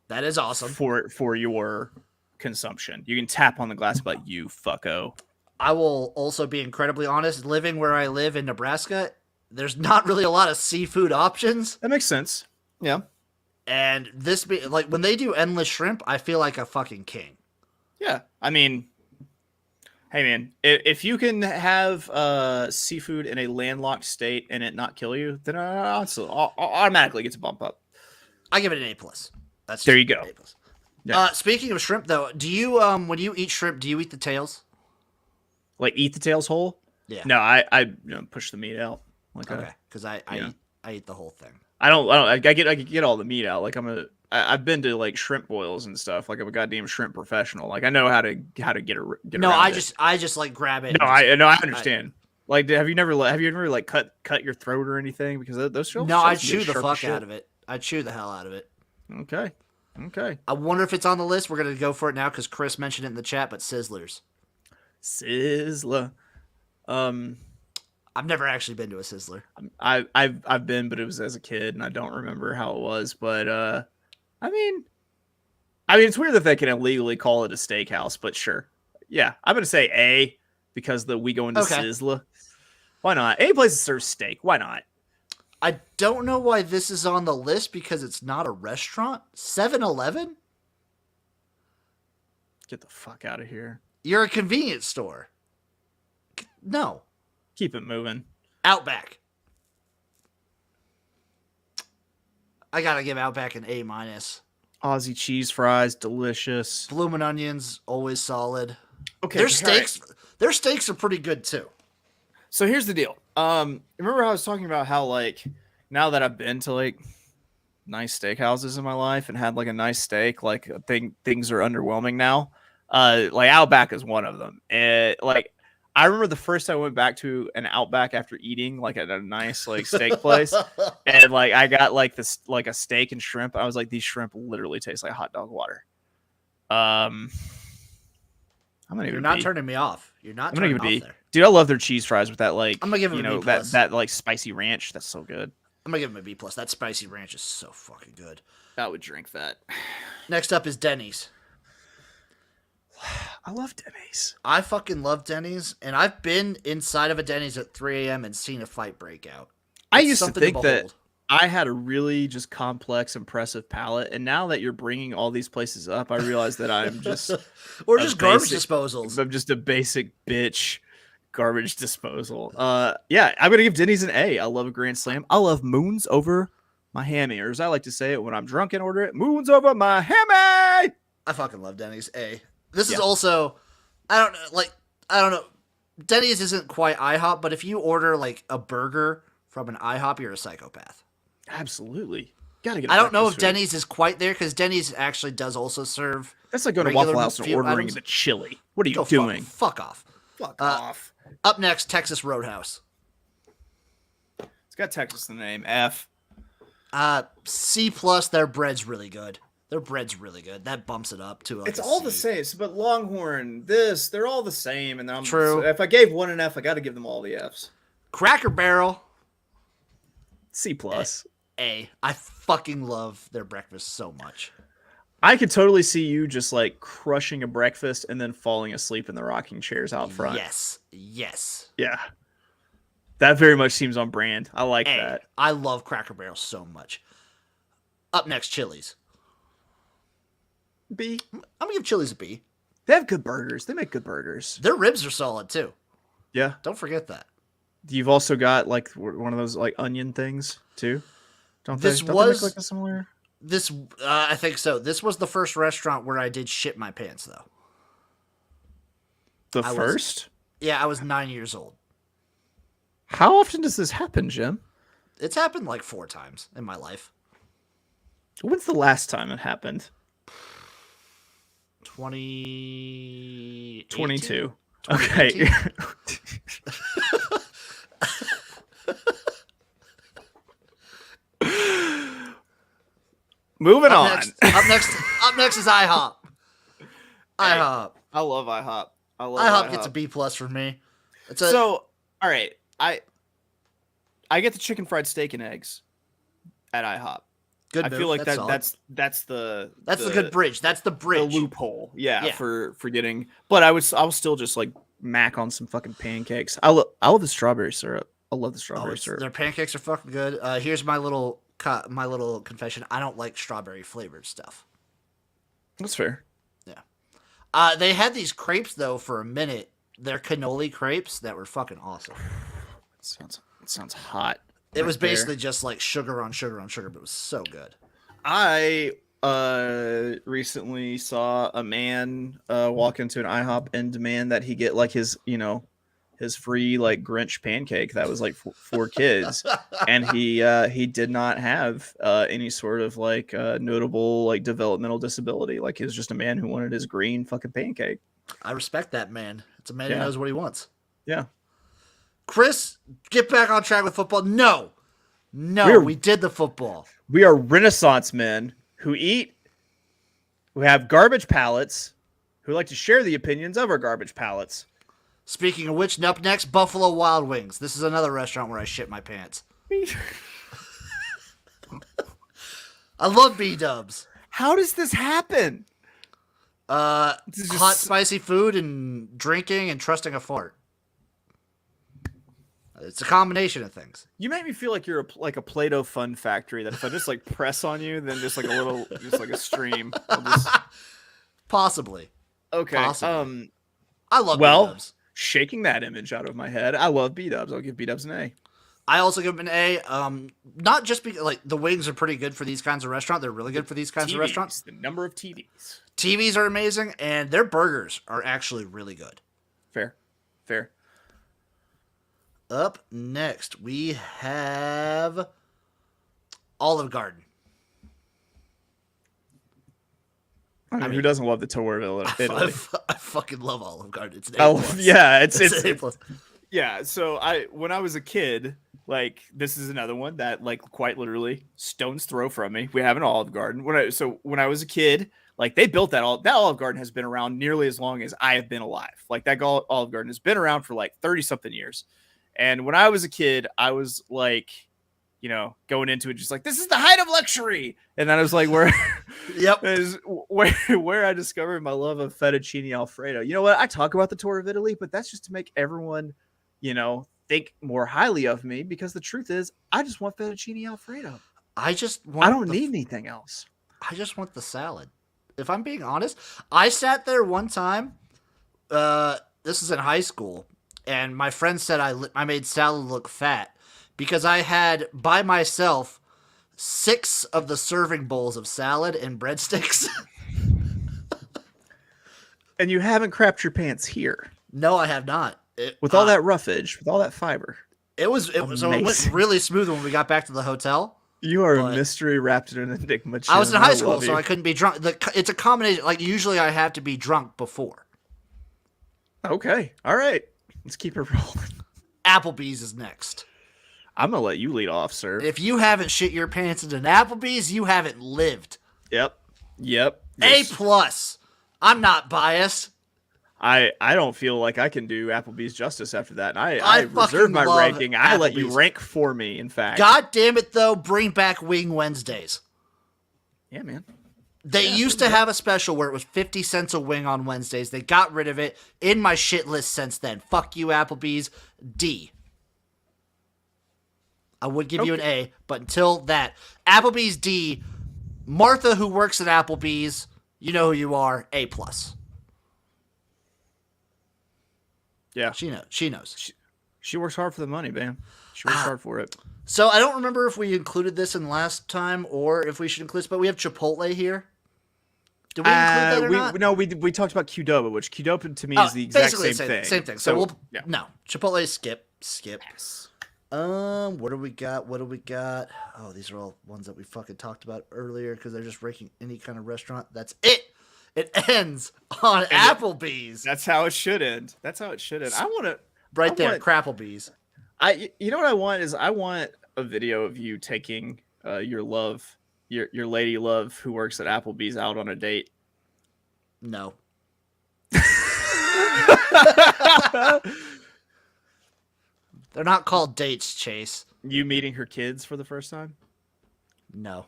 That is awesome. For your consumption. You can tap on the glass, but you fucko. I will also be incredibly honest. Living where I live in Nebraska, there's not really a lot of seafood options. That makes sense. Yeah. And this, like, when they do endless shrimp, I feel like a fucking king. Yeah. I mean, hey, man, if you can have seafood in a landlocked state and it not kill you, then automatically gets a bump up. I give it an A+. That's there you go. A+. Yeah. Speaking of shrimp, though, do you when you eat shrimp, do you eat the tails? Like, eat the tails whole? Yeah. No, I push the meat out. Like, okay, because I eat the whole thing. I get all the meat out. Like, I've been to, like, shrimp boils and stuff. Like, I'm a goddamn shrimp professional. Like, I know how to get No, around I just like grab it. No, I understand. Like, have you ever like cut your throat or anything? Because those shells. No, I chew the fuck out of it. I chew the hell out of it. Okay. I wonder if it's on the list. We're gonna go for it now because Chris mentioned it in the chat. But Sizzlers. Sizzler. I've never actually been to a Sizzler. I've been, but it was as a kid, and I don't remember how it was. But I mean, it's weird that they can illegally call it a steakhouse, but sure, yeah, I'm gonna say A because we go into Sizzler. Why not? Any place that serves steak, why not? I don't know why this is on the list because it's not a restaurant. 7-Eleven? Get the fuck out of here. You're a convenience store. No. Keep it moving. Outback. I gotta give Outback an A-. Aussie cheese fries, delicious. Bloomin' Onions, always solid. Okay, their steaks are pretty good too. So here's the deal. Remember how I was talking about how, like, now that I've been to, like, nice steakhouses in my life and had, like, a nice steak, like, things are underwhelming now. Like, Outback is one of them. Like, I remember the first time I went back to an Outback after eating, like, at a nice, like, steak place, and, like, I got, like, this, like, a steak and shrimp. I was like, these shrimp literally taste like hot dog water. You're not turning me off. You're not turning me off there. Dude, I love their cheese fries with that, like, I'm gonna give them a B+. that like spicy ranch. That's so good. I'm gonna give them a B+. That spicy ranch is so fucking good. I would drink that. Next up is Denny's. I love Denny's. I fucking love Denny's, and I've been inside of a Denny's at 3 a.m. and seen a fight break out. I used to think that I had a really just complex, impressive palate, and now that you're bringing all these places up, I realize that I'm just or just garbage disposals. I'm just a basic bitch garbage disposal. Yeah, I'm gonna give Denny's an A. I love a Grand Slam. I love moons over my hammy, or as I like to say it when I'm drunk and order it, moons over my hammy. I fucking love Denny's. A. This is also, I don't know. Denny's isn't quite IHOP, but if you order like a burger from an IHOP, you're a psychopath. Absolutely. Gotta get. I don't know if Denny's is quite there because Denny's actually does also serve. That's like going to Waffle House and ordering the chili. What are you doing? Fuck off. Fuck off. Up next, Texas Roadhouse. It's got Texas in the name. F. C+. Their bread's really good. Their bread's really good. That bumps it up to. Like, it's all the same. But Longhorn, they're all the same. And True. So if I gave one an F, I got to give them all the Fs. Cracker Barrel. C+. A. I fucking love their breakfast so much. I could totally see you just like crushing a breakfast and then falling asleep in the rocking chairs out front. Yes. Yeah. That very much seems on brand. I like that. I love Cracker Barrel so much. Up next, Chili's. B. I'm gonna give Chili's a B. They have good burgers. They make good burgers. Their ribs are solid too. Yeah. Don't forget that. You've also got like one of those like onion things too, don't they? This Don't was they make like a similar. this. I think so. This was the first restaurant where I did shit my pants, though. The first? Yeah, I was 9 years old. How often does this happen, Jim? It's happened like 4 times in my life. When's the last time it happened? 2022. Okay. Moving on. Up next is IHOP. IHOP. I love IHOP. IHOP gets a B+ for me. All right. I get the chicken fried steak and eggs at IHOP. Good I move. feel like that's the good bridge. That's the bridge. The loophole. Yeah. For getting. But I will still just like mac on some fucking pancakes. I love the strawberry syrup. I love the strawberry syrup. Their pancakes are fucking good. Here's my little confession. I don't like strawberry flavored stuff. That's fair. Yeah. They had these crepes though for a minute. They're cannoli crepes that were fucking awesome. It sounds hot. It was basically just like sugar on sugar on sugar, but it was so good. I recently saw a man walk into an IHOP and demand that he get like his free like Grinch pancake that was like for kids, and he did not have any sort of like notable like developmental disability. Like he was just a man who wanted his green fucking pancake. I respect that man. It's a man who knows what he wants. Yeah. Chris, get back on track with football. No, we did the football. We are Renaissance men who have garbage palates, who like to share the opinions of our garbage palates. Speaking of which, up next, Buffalo Wild Wings. This is another restaurant where I shit my pants. I love B-dubs. How does this happen? Hot, spicy food and drinking and trusting a fart. It's a combination of things. You make me feel like you're like a Play-Doh fun factory that if I just like press on you, then just like a little, just like a stream. Possibly. Okay. Possibly. I love B-dubs. Shaking that image out of my head. I love B-dubs. I'll give B-dubs an A. I also give them an A. Not just because like the wings are pretty good for these kinds of restaurants. They're really good for these kinds of restaurants. The number of TVs. TVs are amazing, and their burgers are actually really good. Fair. Up next, we have Olive Garden. I mean, who doesn't love the tour of Italy? I fucking love Olive Garden. It's an A+. Yeah, it's A+. Yeah, so when I was a kid, like this is another one that like quite literally stone's throw from me. We have an Olive Garden. When I was a kid, like they built that Olive Garden has been around nearly as long as I have been alive. Like that Olive Garden has been around for like 30 something years. And when I was a kid, I was like, going into it just like, this is the height of luxury. And then I was like, where I discovered my love of fettuccine Alfredo. You know what? I talk about the tour of Italy, but that's just to make everyone, think more highly of me, because the truth is I just want fettuccine Alfredo. I don't need anything else. I just want the salad. If I'm being honest, I sat there one time. This is in high school. And my friend said I made salad look fat because I had, by myself, 6 of the serving bowls of salad and breadsticks. And you haven't crapped your pants here. No, I have not. With all that roughage, with all that fiber. It went really smooth when we got back to the hotel. You are a mystery wrapped in an enigma. I was in high school, so I couldn't be drunk. It's a combination. Like, usually I have to be drunk before. Okay. All right. Let's keep it rolling. Applebee's is next. I'm going to let you lead off, sir. If you haven't shit your pants at an Applebee's, you haven't lived. Yep. A+. I'm not biased. I don't feel like I can do Applebee's justice after that. And I reserve my ranking. I let you rank for me, in fact. God damn it, though. Bring back Wing Wednesdays. Yeah, man. They used to have a special where it was 50 cents a wing on Wednesdays. They got rid of it. In my shit list since then. Fuck you, Applebee's. D. I would give you an A, but until that. Applebee's D. Martha, who works at Applebee's, you know who you are. A+. Yeah. She knows. She works hard for the money, man. She works hard for it. So I don't remember if we included this in last time or if we should include this, but we have Chipotle here. Did we include that or not? No, we talked about Qdoba, which Qdoba to me is the exact same thing. Same thing. So no, Chipotle skip. Yes. What do we got? Oh, these are all ones that we fucking talked about earlier because they're just ranking any kind of restaurant. That's it. It ends on Applebee's. That's how it should end. I want to Crapplebee's. You know what I want is I want a video of you taking your lady love who works at Applebee's out on a date. No. They're not called dates, Chase. You meeting her kids for the first time? No.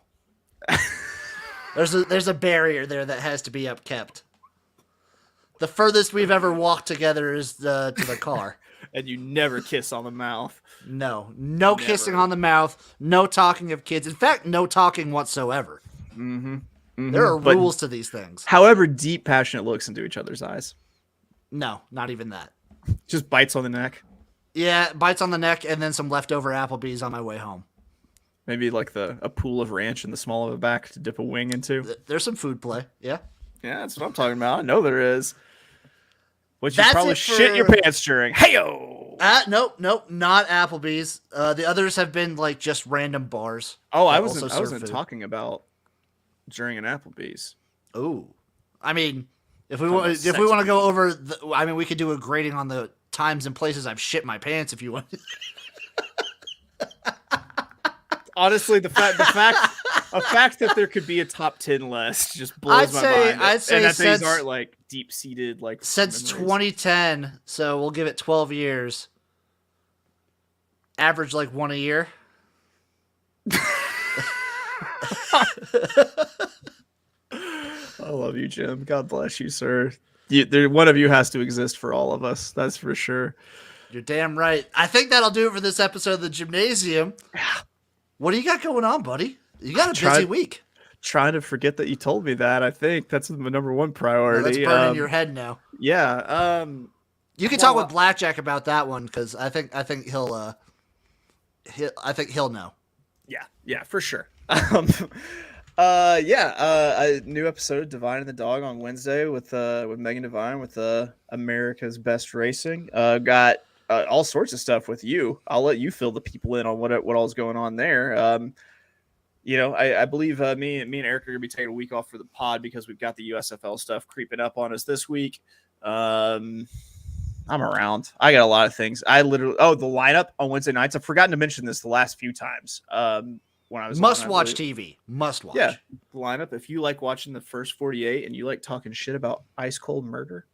There's a barrier there that has to be upkept. The furthest we've ever walked together is to the car. And you never kiss on the mouth. No kissing on the mouth. No talking of kids. In fact, no talking whatsoever. Mm-hmm. There are rules to these things. However deep, passionate looks into each other's eyes. No, not even that. Just bites on the neck. Yeah, bites on the neck and then some leftover Applebee's on my way home. Maybe like a pool of ranch in the small of the back to dip a wing into. There's some food play, yeah. Yeah, that's what I'm talking about. I know there is. Which you That's probably shit your pants during. Hey-o! Nope, not Applebee's. The others have been like just random bars. Oh, I wasn't talking about during an Applebee's. Oh, I mean, if we want to go over, we could do a grading on the times and places I've shit my pants if you want. Honestly, the fact that there could be a top 10 list just blows my mind. I'd say and that these aren't like deep seated like since memories. 2010. So we'll give it 12 years. Average like one a year. I love you, Jim. God bless you, sir. One of you has to exist for all of us. That's for sure. You're damn right. I think that'll do it for this episode of the Jimnasium. What do you got going on, buddy? You got a busy week. Trying to forget that you told me that. I think that's my number one priority. That's burning your head now. Yeah. You can talk with Blackjack about that one because I think he'll know. Yeah, for sure. A new episode of Divine and the Dog on Wednesday with Megan Devine with America's Best Racing. Got all sorts of stuff with you. I'll let you fill the people in on what all's going on there. I believe me and Eric are gonna be taking a week off for the pod because we've got the USFL stuff creeping up on us this week. I'm around. I got a lot of things. The lineup on Wednesday nights. I've forgotten to mention this the last few times. When I was watch TV. Must watch. Yeah, the lineup. If you like watching the first 48 and you like talking shit about ice cold murder,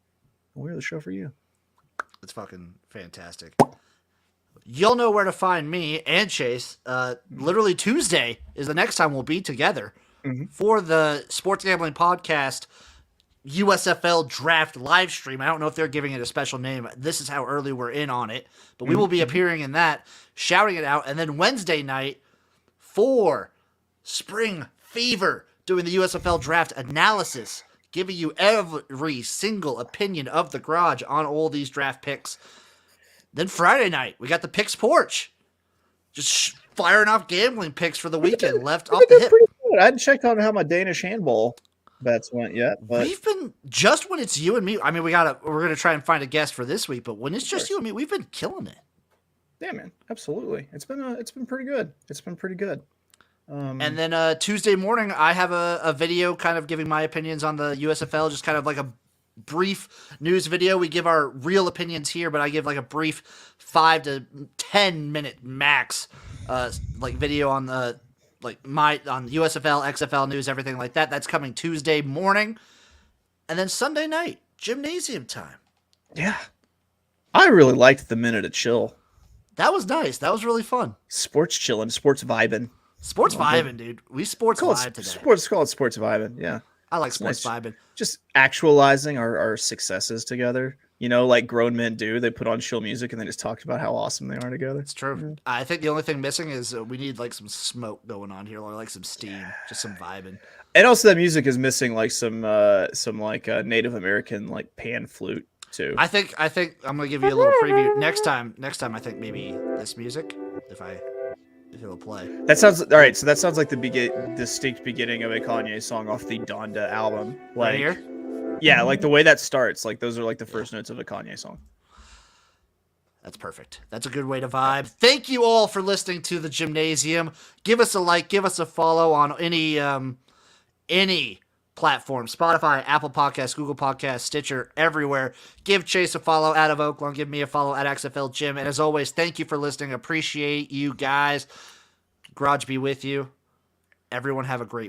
we're the show for you. It's fucking fantastic. You'll know where to find me and Chase. Literally Tuesday is the next time we'll be together for the Sports Gambling Podcast USFL Draft live stream. I don't know if they're giving it a special name. This is how early we're in on it, but we will be appearing in that, shouting it out, and then Wednesday night for Spring Fever, doing the USFL Draft analysis, giving you every single opinion of the garage on all these draft picks. Then Friday night, we got the Picks Porch. Just firing off gambling picks for the weekend left off the hip. I hadn't checked on how my Danish handball bets went yet. But we've been, just when it's you and me, I mean, we're going to try and find a guest for this week, but when it's just you and me, we've been killing it. Yeah, man, absolutely. It's been pretty good. And then Tuesday morning, I have a video kind of giving my opinions on the USFL, just kind of like a brief news video. We give our real opinions here, but I give like a brief 5 to 10 minute max like video on the on USFL, XFL news, everything like that. That's coming Tuesday morning. And then Sunday night, Jimnasium time. Yeah. I really liked the minute of chill. That was nice. That was really fun. Sports chilling, sports vibing. Sports vibing, dude. We sports vibe today. Call it sports vibing, yeah. I like sports vibing. Just actualizing our successes together. You know, like grown men do. They put on chill music and they just talk about how awesome they are together. It's true. Mm-hmm. I think the only thing missing is we need like some smoke going on here, or like some steam, just some vibing. And also that music is missing like some Native American like pan flute. too. I think I'm gonna give you a little preview next time. I think maybe this music, if it'll play. That sounds all right. So that sounds like the distinct beginning of a Kanye song off the Donda album. Like, Right here. Yeah, like the way that starts. Like those are like the first notes of a Kanye song. That's perfect. That's a good way to vibe. Thank you all for listening to the Jimnasium. Give us a like, give us a follow on any platform. Spotify, Apple Podcasts, Google Podcasts, Stitcher, everywhere. Give Chase a follow out of Oaklawn. Give me a follow at XFL Jim. And as always, thank you for listening. Appreciate you guys. Garage be with you. Everyone have a great